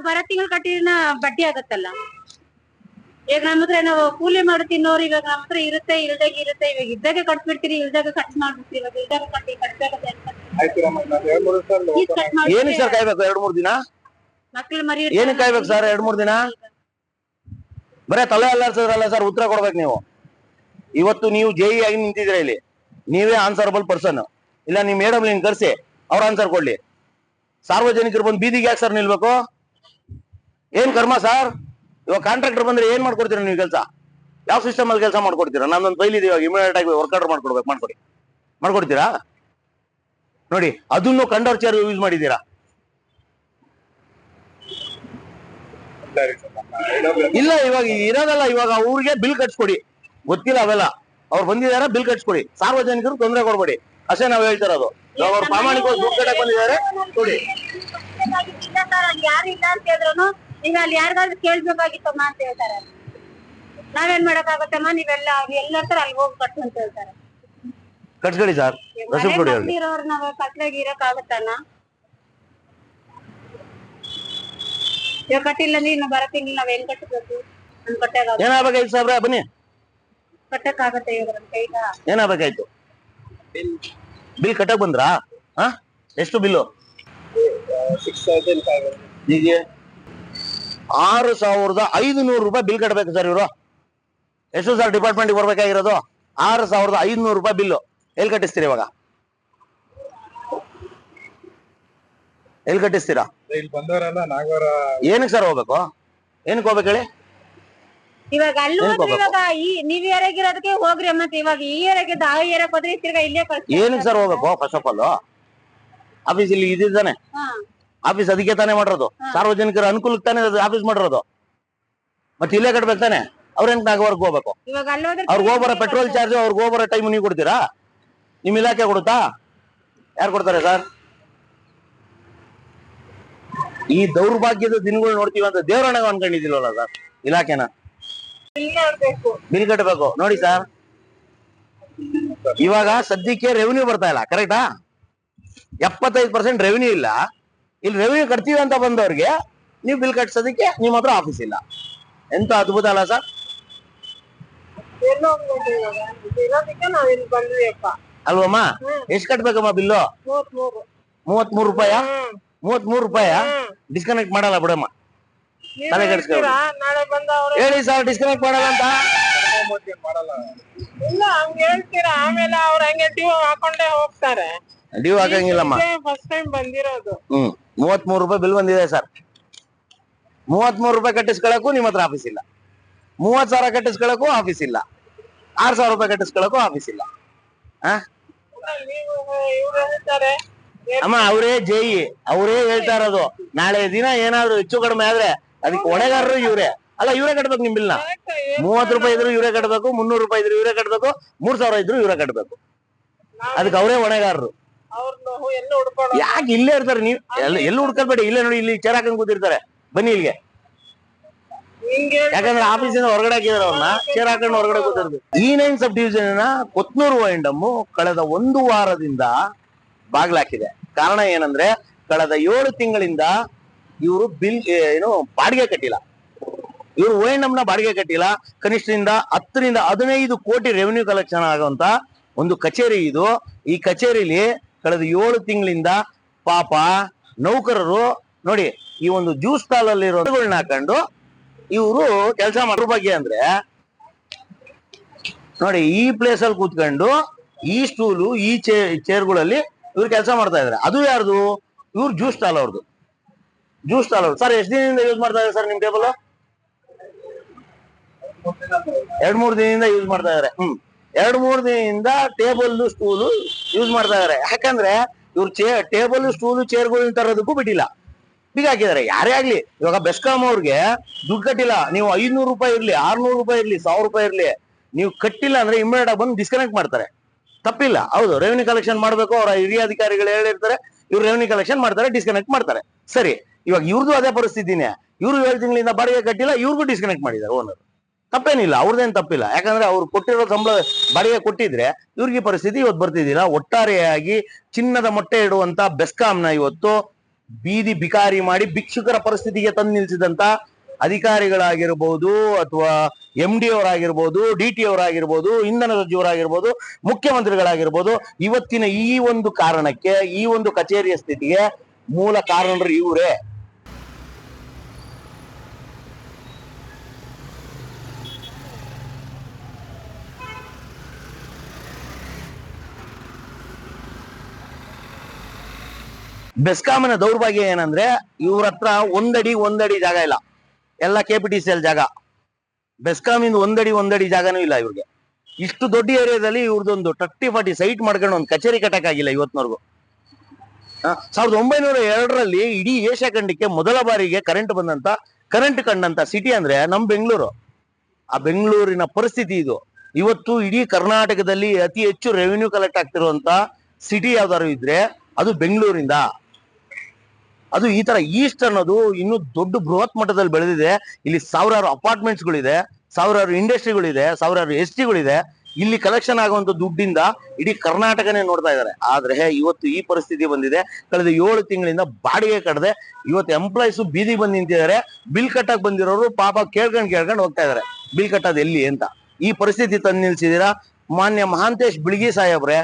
ಬರ ತಿಂಗಳು ಕಟ್ಟಿನ ಬಡ್ಡಿ ಆಗತ್ತಲ್ಲ. ಈಗ ನಮ್ಮ ಹತ್ರ ನಾವು ಕೂಲಿ ಮಾಡಿ ತಿನ್ನೋರು, ಇವಾಗ ನಮ್ಮ ಹತ್ರ ಇರುತ್ತೆ, ಇಲ್ದಾಗ ಇರುತ್ತೆ. ಇವಾಗ ಇದ್ದಾಗ ಕಟ್ಬಿಡ್ತೀರಿ, ಇಲ್ದಾಗ ಕಟ್ ಮಾಡ್ಬಿಡ್ತೀರಿ. ಇವಾಗ ಇಲ್ದಾಗ ಕಟ್ಬೇಕಾಗುತ್ತೆ. ಆಯ್ತು ರಮ್ಮ, ಇನ್ನೊಂದು 2-3 ದಿವಸ ಏನಕ್ಕೆ ಸರ್ ಕಾಯ್ಬೇಕು 2-3 ದಿನ? ಮಕ್ಳು ಮರಿ ಏನಕ್ಕೆ ಕಾಯ್ಬೇಕು ಸರ್ 2-3 ದಿನ? ಬರೇ ತಲೆ ಅಲ್ಲಾಡ್ಸೋದ್ರಲ್ಲ ಸರ್, ಉತ್ತರ ಕೊಡ್ಬೇಕು ನೀವು. ಇವತ್ತು ನೀವು JE ಆಗಿ ನಿಂತಿದ್ರೆ ಇಲ್ಲಿ, ನೀವೇ ಆನ್ಸರಬಲ್ ಪರ್ಸನ್. ಇಲ್ಲ ನಿಮ್ AW ಕರ್ಸಿ ಅವ್ರ ಆನ್ಸರ್ ಕೊಡ್ಲಿ. ಸಾರ್ವಜನಿಕರು ಬಂದು ಬೀದಿಗೆ ಯಾಕೆ ಸರ್ ನಿಲ್ಬೇಕು? ಏನ್ ಕರ್ಮ ಸರ್? ಇವಾಗ ಕಾಂಟ್ರಾಕ್ಟರ್ ಬಂದ್ರೆ ಏನ್ ಮಾಡ್ಕೊಡ್ತೀರಾ ನೀವು ಕೆಲಸ? ಯಾವ ಸಿಸ್ಟಮ್ ಅಲ್ಲಿ ಕೆಲಸ ಮಾಡ್ಕೊಡ್ತೀರಾ? ನಮ್ದೊಂದು ಫೈಲ್ ಇದೆ, ಇವಾಗ ಇಮಿಡಿಯೇಟ್ ಆಗಿ ವರ್ಕ್ ಆರ್ಡರ್ ಮಾಡ್ಕೊಡ್ತೀರಾ? ನೋಡಿ, ಅದನ್ನು ಕಂಡೋರ್ ಚೇರ್ ಯೂಸ್ ಮಾಡಿದ್ದೀರಾ. ಇಲ್ಲ, ಇವಾಗ ಇರೋದಲ್ಲ. ಇವಾಗ ಅವ್ರಿಗೆ ಬಿಲ್ ಕಟ್ಸ್ಕೊಡಿ. ಗೊತ್ತಿಲ್ಲ ಅವೆಲ್ಲ, ಅವ್ರು ಬಂದಿದ್ದಾರೆ, ಬಿಲ್ ಕಟ್ಸ್ಕೊಡಿ. ಸಾರ್ವಜನಿಕರು ತೊಂದರೆ ಕೊಡ್ಬೇಡಿ ಅಷ್ಟೇ ನಾವು ಹೇಳ್ತಾ ಇರೋದು. ಇವಾಗ ಅವ್ರು ಪ್ರಾಮಾಣಿಕವಾಗಿ ದುಡ್ಡು ಕಟ್ಟಕ್ ಬಂದಿದ್ದಾರೆ ನೋಡಿ. ಯಾರು ಇಲ್ಲ ಅಂತ ಹೇಳಿದ್ರು ಈಗ ಅಲ್ಲಿ ಯಾರಿಗಾದ್ರೂ ಕೇಳ್ಬೇಕಾಗಿತ್ತಮ್ಮ ಅಂತ ಹೇಳ್ತಾರೆ. ನಾವೇನ್ ಮಾಡಕ್ಕಾಗತ್ತಮ್ಮ, ನೀವೆಲ್ಲ ಎಲ್ಲರ್ತಾರೆ ಅಲ್ಲಿ ಹೋಗಿ ಕಟ್ಟು ಅಂತ ಹೇಳ್ತಾರೆ. ಕಟ್ಸ್ಕೊಡಿ ಸರ್, ರಸೀದ್ ಕೊಡಿ ಅವ್ರಿಗೆ. ಇರೋರು ನಾವ್ ಕತ್ಲಾಗಿ ಇರಕ್ ಆಗತ್ತಣ್ಣ? ಇವಾಗ ಕಟ್ಟಿಲ್ಲ ಅಂದ್ರೆ ಇನ್ನು ಬರೋ ತಿಂಗಳು ನಾವ್ ಏನ್ ಕಟ್ಟಬೇಕು? ನಮ್ ಕಟ್ಟಾಗ ಏನಾಗಬೇಕಾಯ್ತು ಸಾಬ್ರೆ? ಬನ್ನಿ. ಕಟ್ಟಕ್ಕಾಗತ್ತೆ ಇವಾಗ ನಮ್ ಕೈಗ? ಏನಾಗಬೇಕಾಯ್ತು? ಬಿಲ್ ಕಟ್ಟಕ್ ಬಂದ್ರಾ? ಎಷ್ಟು ಬಿಲ್ಲು? 6,500 ಈಗ 6,500 ರೂಪಾಯಿ ಬಿಲ್ ಕಟ್ಟಬೇಕು ಸರ್ ಇವರು. ಎಷ್ಟು ಸರ್ ಡಿಪಾರ್ಟ್ಮೆಂಟ್ ಬರ್ಬೇಕಾಗಿರೋದು? 6,500 ರೂಪಾಯಿ ಬಿಲ್ಲು. ಎಲ್ಲಿ ಕಟ್ಟಿಸ್ತೀರಿ ಇವಾಗ? ಎಲ್ಲಿ ಕಟ್ಟಿಸ್ತೀರಾ? ಇಲ್ಲಿ ಬಂದವರೆಲ್ಲ ನಾಗವರ. ಏನಕ್ಕೆ ಸರ್ ಹೋಗ್ಬೇಕು? ಏನಕ್ಕೆ ಹೋಗ್ಬೇಕು ಹೇಳಿ? ಇವಾಗ ಅಲ್ಲಿ ಹೋದ್ರಿ, ಇವಾಗ ನೀವ್ ಏರಿಯಾಗಿರೋದಕ್ಕೆ ಹೋಗ್ರಿ. ಮತ್ತೆ ಇವಾಗ ಈ ಏರಿಯಾಗಿದ್ದ ಆ ಏರಿಯಾಕ್ ಹೋದ್ರಿ, ತಿರ್ಗಾ ಇಲ್ಲೇ ಕಳ್ಸಿ. ಏನಕ್ಕೆ ಸರ್ ಹೋಗ್ಬೇಕು? ಫಸ್ಟ್ ಆಫ್ ಆಲ್ ಆಫೀಸ್ ಇಲ್ಲಿ ಇದ್ದಾನೆ. ಆಫೀಸ್ ಅದಕ್ಕೆ ತಾನೇ ಮಾಡಿರೋದು, ಸಾರ್ವಜನಿಕರ ಅನುಕೂಲಕ್ಕೆ ತಾನೇ ಆಫೀಸ್ ಮಾಡಿರೋದು. ಮತ್ತೆ ಇಲ್ಲೇ ಕಟ್ಬೇಕು ತಾನೆ. ಅವ್ರೇನ್ ನಾಗವರ್ಗ್ ಹೋಗ್ಬೇಕು? ಇವಾಗ ಅಲ್ಲಿ ಹೋದ್ರೆ ಅವ್ರಿಗೆ ಹೋಗ್ಬರೋ ಪೆಟ್ರೋಲ್ ಚಾರ್ಜ್, ಅವ್ರಿಗೆ ಹೋಗ್ಬರೋ ಟೈಮ್ ನೀವು ಕೊಡ್ತೀರಾ? ನಿಮ್ ಇಲಾಖೆ ಕೊಡುತ್ತಾ? ಯಾರು ಕೊಡ್ತಾರೆ ಸರ್? ಈ ದೌರ್ಭಾಗ್ಯದ ದಿನಗಳು ನೋಡ್ತೀವಿ ಅಂತ ದೇವರನ್ನ ಅನ್ಕೊಂಡಿದಿಲ್ವಲ್ಲ ಸರ್ ಇಲಾಖೆನ? ಬಿಲ್ ಕಟ್ಟಬೇಕು ನೋಡಿ ಸರ್. ಇವಾಗ ಸದ್ಯಕ್ಕೆ ರೆವಿನ್ಯೂ ಬರ್ತಾ ಇಲ್ಲ, ಕರೆಕ್ಟಾ? 75% ರೆವಿನ್ಯೂ ಇಲ್ಲ. ಇಲ್ಲಿ ರೆವಿನ್ಯೂ ಕಟ್ತೀವಿ ಅಂತ ಬಂದವ್ರಿಗೆ ನೀವು ಬಿಲ್ ಕಟ್ಸೋದಕ್ಕೆ ನಿಮ್ಮ ಹತ್ರ ಆಫೀಸ್ ಇಲ್ಲ. ಎಂತ ಅದ್ಭುತ ಅಲ್ಲ ಸರ್? ಅಲ್ವಮ್ಮ? ಎಷ್ಟ್ ಕಟ್ಬೇಕಮ್ಮ ಬಿಲ್ಲು? 33 ರೂಪಾಯ? 33 ರೂಪಾಯ ಡಿಸ್ಕನೆಕ್ಟ್ ಮಾಡಲ್ಲ ಬಿಡಮ್ಮ. ತಲೆ ಕೆಡಿಸ್ಕೊಬೇಡಿ. ನಾಳೆ ಬಂದ ಅವ್ರು ಹೇಳಿ ಸರ್ ಡಿಸ್ಕನೆಕ್ಟ್ ಮಾಡಲ್ಲ ಅಂತ. ಮಾಡಲ್ಲ. ಇಲ್ಲ ಹಂಗ ಹೇಳ್ತೀರಾ, ಆಮೇಲೆ ಅವ್ರ ಹಂಗೆ ಡ್ಯೂ ಹಾಕೊಂಡೇ ಹೋಗ್ತಾರೆ. ಡ್ಯೂ ಹಾಕಂಗಿಲ್ಲಮ್ಮ. ಫಸ್ಟ್ ಟೈಮ್ ಬಂದಿರೋದು. 33 ರೂಪಾಯಿ ಬಿಲ್ ಬಂದಿದೆ ಸರ್. 33 ರೂಪಾಯಿ ಕಟ್ಟಿಸ್ಕೊಳಕ್ಕೂ ನಿಮ್ಮ ಹತ್ರ ಆಫೀಸ್ ಇಲ್ಲ. 30,000 ಕಟ್ಟಿಸ್ಕೊಳಕ್ಕೂ ಆಫೀಸ್ ಇಲ್ಲ. 6,000 ರೂಪಾಯಿ ಕಟ್ಟಿಸ್ಕೊಳಕ್ಕೂ ಆಫೀಸ್ ಇಲ್ಲ. ಇವ್ರು ಹೇಳ್ತಾರೆ ಅಮ್ಮ ಅವರೇ ಜೈ, ಅವರೇ ಹೇಳ್ತಾ ಇರೋದು. ನಾಳೆ ದಿನ ಏನಾದ್ರು ಹೆಚ್ಚು ಕಡಿಮೆ ಆದ್ರೆ ಅದಕ್ಕೆ ಹೊಣೆಗಾರರು ಇವ್ರೆ. ಅಲ್ಲ ಇವರೇ ಕಟ್ಬೇಕು ನಿಮ್ ಬಿಲ್ನ. 30 ರೂಪಾಯಿ ಇದ್ರು ಇವರೇ ಕಟ್ಬೇಕು, 300 ರೂಪಾಯಿ ಇದ್ರು ಇವರೇ ಕಟ್ಬೇಕು, 3,000 ಇದ್ರು ಇವರೇ ಕಟ್ಬೇಕು. ಅದಕ್ಕೆ ಅವರೇ ಹೊಣೆಗಾರರು. ಅವ್ರನ್ನ ಎಲ್ಲ ಹುಡ್ಕೊಳ್ಳೋ ಯಾಕೆ ಇಲ್ಲೇ ಇರ್ತಾರೆ? ನೀವು ಎಲ್ಲೂ ಹುಡ್ಕೊಳ್ಬೇಡಿ, ಇಲ್ಲೇ ನೋಡಿ, ಇಲ್ಲಿ ಚೇರ್ ಹಾಕೊಂಡ್ ಕೂತಿರ್ತಾರೆ. ಬನ್ನಿ ಇಲ್ಲಿಗೆ. ಹಿಂಗೆ ಯಾಕಂದ್ರೆ ಆಫೀಸಿಂದ ಹೊರಗಡೆ ಹಾಕಿದಾರೆ ಅವ್ರನ್ನ, ಚೇರ್ ಹಾಕೊಂಡು ಹೊರಗಡೆ ಕೂತಿರ್ತಾರೆ. E9 ಸಬ್ ಡಿವಿಷನ್ ಕೊತ್ನೂರು ವೈಂಡಮ್ಮು ಕಳೆದ 1 ವಾರದಿಂದ ಬಾಗ್ಲಾಕಿದೆ. ಕಾರಣ ಏನಂದ್ರೆ ಕಳೆದ 7 ತಿಂಗಳಿಂದ ಇವರು ಬಿಲ್ ಬಾಡಿಗೆ ಕಟ್ಟಿಲ್ಲ. ಇವರು ವೈಂಡಮ್ನ ಬಾಡಿಗೆ ಕಟ್ಟಿಲ್ಲ. ಕನಿಷ್ಠದಿಂದ 10 ರಿಂದ 15 ಕೋಟಿ ರೆವೆನ್ಯೂ ಕಲೆಕ್ಷನ್ ಆಗುವಂತ ಒಂದು ಕಚೇರಿ ಇದು. ಈ ಕಚೇರಿಲಿ ಕಳೆದ 7 ತಿಂಗಳಿಂದ ಪಾಪ ನೌಕರರು ನೋಡಿ ಈ ಒಂದು ಜ್ಯೂಸ್ ಸ್ಟಾಲ್ ಅಲ್ಲಿರೋಗಳನ್ನ ಹಾಕೊಂಡು ಇವರು ಕೆಲಸ ಮಾಡೋ ಬಗ್ಗೆ ಅಂದ್ರೆ ನೋಡಿ, ಈ ಪ್ಲೇಸ್ ಅಲ್ಲಿ ಕೂತ್ಕೊಂಡು ಈ ಸ್ಟೂಲು ಈ ಚೇರ್ಗಳಲ್ಲಿ ಇವ್ರು ಕೆಲಸ ಮಾಡ್ತಾ ಇದಾರೆ. ಅದು ಯಾರ್ದು? ಇವ್ರು ಜ್ಯೂಸ್ ಸ್ಟಾಲ್ ಅವ್ರದ್ದು. ಜ್ಯೂಸ್ ಸ್ಟಾಲ್ ಅವ್ರು. ಸರ್ ಎಷ್ಟು ದಿನದಿಂದ ಯೂಸ್ ಮಾಡ್ತಾ ಇದ್ದಾರೆ ಸರ್ ನಿಮ್ ಟೇಬಲ್? 2-3 ದಿನದಿಂದ ಯೂಸ್ ಮಾಡ್ತಾ ಇದಾರೆ. 2-3 ದಿನದಿಂದ ಟೇಬಲ್ ಸ್ಟೂಲು ಯೂಸ್ ಮಾಡ್ತಾ ಇದಾರೆ. ಯಾಕಂದ್ರೆ ಇವ್ರು ಟೇಬಲ್ ಸ್ಟೂಲು ಚೇರ್ಗಳನ್ನ ತರೋದಕ್ಕೂ ಬಿಟ್ಟಿಲ್ಲ, ಬೀಗ ಹಾಕಿದ್ದಾರೆ. ಯಾರೇ ಆಗ್ಲಿ, ಇವಾಗ ಬೆಸ್ಕಾಂ ಅವ್ರಿಗೆ ದುಡ್ಡು ಕಟ್ಟಿಲ್ಲ, ನೀವು 500 ರೂಪಾಯಿ ಇರ್ಲಿ, 600 ರೂಪಾಯಿ ಇರ್ಲಿ, 1000 ರೂಪಾಯಿ ಇರ್ಲಿ, ನೀವು ಕಟ್ಟಿಲ್ಲ ಅಂದ್ರೆ ಇಮಿಡಿಯೇಟ್ ಆಗಿ ಬಂದು ಡಿಸ್ಕನೆಕ್ಟ್ ಮಾಡ್ತಾರೆ. ತಪ್ಪಿಲ್ಲ, ಹೌದು. ರೆವೆನ್ಯೂ ಕಲೆಕ್ಷನ್ ಮಾಡ್ಬೇಕು, ಅವರ ಹಿರಿಯ ಅಧಿಕಾರಿಗಳು ಹೇಳಿರ್ತಾರೆ, ಇವ್ರು ರೆವೆನ್ಯೂ ಕಲೆಕ್ಷನ್ ಮಾಡ್ತಾರೆ, ಡಿಸ್ಕನೆಕ್ಟ್ ಮಾಡ್ತಾರೆ. ಸರಿ, ಇವಾಗ ಇವ್ರದ್ದು ಅದೇ ಪರಿಸ್ಥಿತಿನೇ. ಇವ್ರು 7 ತಿಂಗಳಿಂದ ಬಾಡಿಗೆ ಕಟ್ಟಿಲ್ಲ, ಇವ್ರಿಗೂ ಡಿಸ್ಕನೆಕ್ಟ್ ಮಾಡಿದ್ದಾರೆ ಓನರ್. ತಪ್ಪೇನಿಲ್ಲ, ಅವ್ರದ್ದೇನು ತಪ್ಪಿಲ್ಲ. ಯಾಕಂದ್ರೆ ಅವ್ರು ಕೊಟ್ಟಿರೋ ಸಂಬಳ ಬಾಡಿಗೆ ಕೊಟ್ಟಿದ್ರೆ ಇವ್ರಿಗೆ ಪರಿಸ್ಥಿತಿ ಇವತ್ತು ಬರ್ತಿದ್ದಿಲ್ಲ. ಒಟ್ಟಾರೆಯಾಗಿ ಚಿನ್ನದ ಮೊಟ್ಟೆ ಇಡುವಂತ ಬೆಸ್ಕಾಂನ ಇವತ್ತು ಬೀದಿ ಬಿಕಾರಿ ಮಾಡಿ ಭಿಕ್ಷುಕರ ಪರಿಸ್ಥಿತಿಗೆ ತಂದು ನಿಲ್ಸಿದಂತ ಅಧಿಕಾರಿಗಳಾಗಿರ್ಬೋದು, ಅಥವಾ MD ಅವರಾಗಿರ್ಬೋದು, DT ಅವರಾಗಿರ್ಬೋದು, ಇಂಧನ ಸಚಿವರಾಗಿರ್ಬೋದು, ಮುಖ್ಯಮಂತ್ರಿಗಳಾಗಿರ್ಬೋದು, ಇವತ್ತಿನ ಈ ಒಂದು ಕಾರಣಕ್ಕೆ, ಈ ಒಂದು ಕಚೇರಿಯ ಸ್ಥಿತಿಗೆ ಮೂಲ ಕಾರಣರು ಇವರೇ. ಬೆಸ್ಕಾಂನ ದೌರ್ಭಾಗ್ಯ ಏನಂದ್ರೆ ಇವ್ರ ಹತ್ರ ಒಂದಡಿ ಜಾಗ ಇಲ್ಲ, ಎಲ್ಲ KPTCL ಜಾಗ. ಬೆಸ್ಕಾಮಿಂದ ಒಂದಡಿ ಜಾಗನೂ ಇಲ್ಲ ಇವ್ರಿಗೆ. ಇಷ್ಟು ದೊಡ್ಡ ಏರಿಯಾದಲ್ಲಿ ಇವ್ರದೊಂದು 30-40 ಸೈಟ್ ಮಾಡ್ಕೊಂಡು ಒಂದು ಕಚೇರಿ ಕಟ್ಟಕ್ಕಾಗಿಲ್ಲ ಇವತ್ತಿನವರೆಗೂ. 1902ರಲ್ಲಿ ಇಡೀ ಏಷ್ಯಾ ಖಂಡಕ್ಕೆ ಮೊದಲ ಬಾರಿಗೆ ಕರೆಂಟ್ ಕಂಡಂತ ಸಿಟಿ ಅಂದ್ರೆ ನಮ್ ಬೆಂಗಳೂರು. ಆ ಬೆಂಗಳೂರಿನ ಪರಿಸ್ಥಿತಿ ಇದು. ಇವತ್ತು ಇಡೀ ಕರ್ನಾಟಕದಲ್ಲಿ ಅತಿ ಹೆಚ್ಚು ರೆವಿನ್ಯೂ ಕಲೆಕ್ಟ್ ಆಗ್ತಿರುವಂತ ಸಿಟಿ ಯಾವ್ದಾದ್ರು ಇದ್ರೆ ಅದು ಬೆಂಗಳೂರಿಂದ. ಅದು ಈ ತರ ಈಸ್ಟ್ ಅನ್ನೋದು ಇನ್ನು ದೊಡ್ಡ ಬೃಹತ್ ಮಟ್ಟದಲ್ಲಿ ಬೆಳೆದಿದೆ. ಇಲ್ಲಿ ಸಾವಿರಾರು ಅಪಾರ್ಟ್ಮೆಂಟ್ಸ್ಗಳಿದೆ, ಸಾವಿರಾರು ಇಂಡಸ್ಟ್ರಿಗಳಿದೆ, ಸಾವಿರಾರು STಗಳಿದೆ. ಇಲ್ಲಿ ಕಲೆಕ್ಷನ್ ಆಗುವಂತ ದುಡ್ಡಿಂದ ಇಡೀ ಕರ್ನಾಟಕನೇ ನೋಡ್ತಾ ಇದ್ದಾರೆ. ಆದ್ರೆ ಇವತ್ತು ಈ ಪರಿಸ್ಥಿತಿ ಬಂದಿದೆ. ಕಳೆದ 7 ತಿಂಗಳಿಂದ ಬಾಡಿಗೆ ಕಟ್ಟದೆ ಇವತ್ತು ಎಂಪ್ಲಾಯ್ಸ್ ಬೀದಿ ಬಂದು ನಿಂತಿದ್ದಾರೆ. ಬಿಲ್ ಕಟ್ಟಕ್ ಬಂದಿರೋರು ಪಾಪ ಕೇಳ್ಕೊಂಡು ಹೋಗ್ತಾ ಇದಾರೆ, ಬಿಲ್ ಕಟ್ಟೋದು ಎಲ್ಲಿ ಅಂತ. ಈ ಪರಿಸ್ಥಿತಿ ತಂದು ನಿಲ್ಸಿದೀರಾ. ಮಾನ್ಯ ಮಹಾಂತೇಶ್ ಬಿಳ್ಗಿ ಸಾಹೇಬ್ರೆ,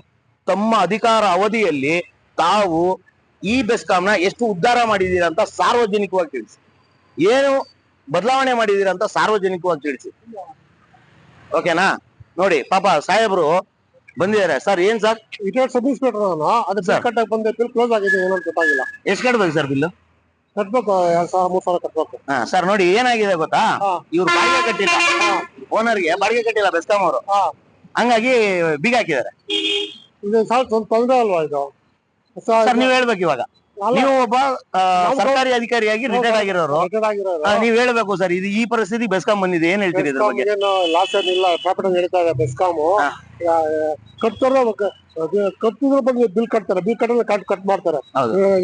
ತಮ್ಮ ಅಧಿಕಾರ ಅವಧಿಯಲ್ಲಿ ತಾವು ಈ ಬೆಸ್ಕಾಂನ ಎಷ್ಟು ಉದ್ಧಾರ ಮಾಡಿದೀರಾ ಅಂತ ಸಾರ್ವಜನಿಕವಾಗಿ ತಿಳಿಸಿ. ಏನು ಬದಲಾವಣೆ ಮಾಡಿದೀರಾ ಅಂತ ಸಾರ್ವಜನಿಕವಾಗಿ ತಿಳಿಸಿ. ಓಕೆನಾ? ನೋಡಿ ಪಾಪ ಸಾಹೇಬ್ರು ಬಂದಿದ್ದಾರೆ. ಸರ್ ಏನ್ ಸರ್? ಸಬ್ ಇನ್ಸ್ಪೆಕ್ಟರ್ ಕಟ್ಟಕ್ ಬಂದೆ, ಬಿಲ್ ಕ್ಲೋಸ್ ಆಗಿದೆ, ಏನೋ ಗೊತ್ತಾಗಿಲ್ಲ. ಎಷ್ಟು ಕಟ್ಬೇಕು ಸರ್ ಬಿಲ್? ಕಟ್ಬೇಕು 2,000-3,000 ಕಟ್ಬೇಕು. ಸರ್ ನೋಡಿ ಏನಾಗಿದೆ ಗೊತ್ತಾ, ಇವ್ರು ಬಾಡಿಗೆ ಕಟ್ಟಿಲ್ಲ, ಓನರ್ಗೆ ಬಾಡಿಗೆ ಕಟ್ಟಿಲ್ಲ ಬೆಸ್ಕಾಂ ಅವರು, ಹಂಗಾಗಿ ಬೀಗ ಹಾಕಿದ್ದಾರೆ. ಇದು ಸ್ವಲ್ಪ ತೊಂದ್ರೆ ಅಲ್ವಾ ಇದು? ಸರ್ ನೀವ್ ಹೇಳ್ಬೇಕು ಇವಾಗ, ನೀವು ಒಬ್ಬ ಸರ್ಕಾರಿ ಅಧಿಕಾರಿಯಾಗಿ ರಿಟೈರ್ಡ್ ಆಗಿರೋರು, ನೀವ್ ಹೇಳ್ಬೇಕು ಸರ್. ಇದು ಈ ಪರಿಸ್ಥಿತಿ ಬೆಸ್ಕಾಂ ಬಂದಿದೆ, ಏನ್ ಹೇಳ್ತೀರಿ ಇದ್ರ ಬಗ್ಗೆ? ಲಾಸ್ ಏನಿಲ್ಲ, ಪ್ರಾಫಿಟ್ ನಡೀತಾ ಇದೆ ಬೆಸ್ಕಾಮು. ಕಟ್ಟಿದ್ರೆ ಬಂದು ಬಿಲ್ ಕಟ್ತಾರೆ, ಬಿಲ್ ಕಟ್ಟಿದ್ರೆ ಕಟ್ ಮಾಡ್ತಾರೆ.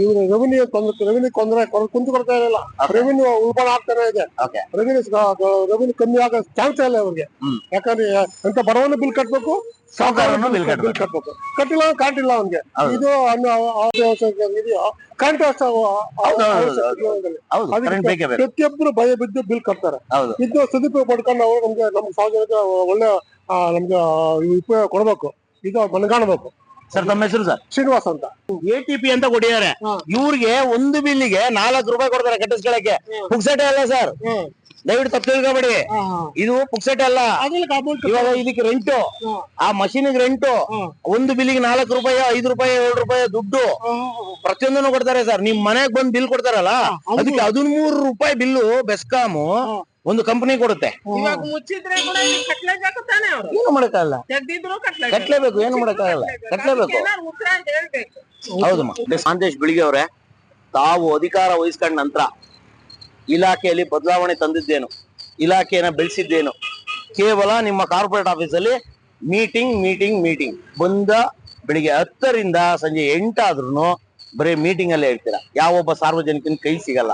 ಇವ್ರು ರೆವಿನ್ಯೂ ಕುಂತು ಕೊಡ್ತಾ ಇರಲ್ಲ, ರೆವಿನ್ಯೂ ಉಲ್ಬಣ ಆಗ್ತಾನೆ ಇದೆ. ರೆವಿನ್ಯೂ ಕಮ್ಮಿ ಆಗೋ ಚಾನ್ಸ್ ಇಲ್ಲ ಇವ್ರಿಗೆ. ಯಾಕಂದ್ರೆ ಎಂತ ಬಡವನ್ನ ಬಿಲ್ ಕಟ್ಬೇಕು, ಬಿಲ್ ಕಟ್ಬೇಕು. ಕಟ್ಟಿಲ್ಲ ಕಾಟಿಲ್ಲ ಅವ್ನಿಗೆ. ಇದು ಇದೆಯೋ ಕರೆಂಟ್ ಪ್ರತಿಯೊಬ್ಬರು ಭಯ ಬಿದ್ದು ಬಿಲ್ ಕಟ್ತಾರೆ. ಇದು ಸದುಪಯೋಗ ಪಡ್ಕೊಂಡು ನಾವು ನಮ್ಗೆ ಸಾರ್ವಜನಿಕ ಒಳ್ಳೆ ನಮ್ಗೆ ಉಪಯೋಗ ಕೊಡ್ಬೇಕು. ಇದು ಮನಗಾಣಬೇಕು. ಸರ್ ತಮ್ಮ ಹೆಸರು ಸರ್? ಶ್ರೀನಿವಾಸ್ ಅಂತ. ATP ಅಂತ ಕೊಟ್ಟಿದ್ದಾರೆ. ಇವ್ರಿಗೆ ಒಂದು ಬಿಲ್ಲಿಗೆ 4 ರೂಪಾಯಿ ಕೊಡ್ತಾರೆ ಕಟ್ಟಿಸ್ಕೊಳಕ್ಕೆ. ಪುಕ್ಸಟೆ ಅಲ್ಲ ಸರ್, ದಯವಿಟ್ಟು ತಪ್ಪು ತಿಳ್ಕೊಬೇಡಿ. ಇದು ಪುಕ್ಸಟೆ ಅಲ್ಲ. ಇವಾಗ ಇದಕ್ಕೆ ರೆಂಟು, ಆ ಮಷೀನ್ ರೆಂಟು, ಒಂದು ಬಿಲ್ಲಿಗೆ 4 ರೂಪಾಯಿ 5 ರೂಪಾಯಿ 7 ರೂಪಾಯಿ ದುಡ್ಡು ಪ್ರತಿಯೊಂದನ್ನು ಕೊಡ್ತಾರೆ ಸರ್. ನಿಮ್ ಮನೆಗ್ ಬಂದ್ ಬಿಲ್ ಕೊಡ್ತಾರಲ್ಲ, ಅದಕ್ಕೆ 13 ರೂಪಾಯಿ ಬಿಲ್ಲು ಬೆಸ್ಕಾಮು ಒಂದು ಕಂಪನಿ ಕೊಡುತ್ತೆ. ಇವಾಗ ಮುಚ್ಚಿದ್ರೆ ಕೂಡ ಕಟ್ಲೇಬೇಕು ತಾನೆ ಅವ್ರು. ಏನು ಮಾಡಕ್ಕಾಗಲ್ಲ, ತೆಗ್ದಿದ್ರು ಕಟ್ಲೇಬೇಕು. ಏನು ಮಾಡಕ್ಕಾಗಲ್ಲ, ಕಟ್ಲೇಬೇಕು. ಉತ್ತರ ಅಂತ ಹೇಳ್ಬೇಕು. ಹೌದಮ್ಮ. ಮಾಂತೇಶ್ ಬಿಳಿಗೆ ಅವರೇ, ತಾವು ಅಧಿಕಾರ ವಹಿಸ್ಕೊಂಡ ನಂತರ ಇಲಾಖೆಯಲ್ಲಿ ಬದಲಾವಣೆ ತಂದಿದ್ದೇನು, ಇಲಾಖೆಯನ್ನ ಬೆಳೆಸಿದ್ದೇನು? ಕೇವಲ ನಿಮ್ಮ ಕಾರ್ಪೊರೇಟ್ ಆಫೀಸಲ್ಲಿ ಮೀಟಿಂಗ್ ಮೀಟಿಂಗ್ ಮೀಟಿಂಗ್. ಬಂದ ಬೆಳಿಗ್ಗೆ 10ರಿಂದ ಸಂಜೆ 8 ಆದ್ರೂ ಬರೀ ಮೀಟಿಂಗ್ ಅಲ್ಲೇ ಇರ್ತೀರಾ. ಯಾವೊಬ್ಬ ಸಾರ್ವಜನಿಕನ ಕೈ ಸಿಗಲ್ಲ.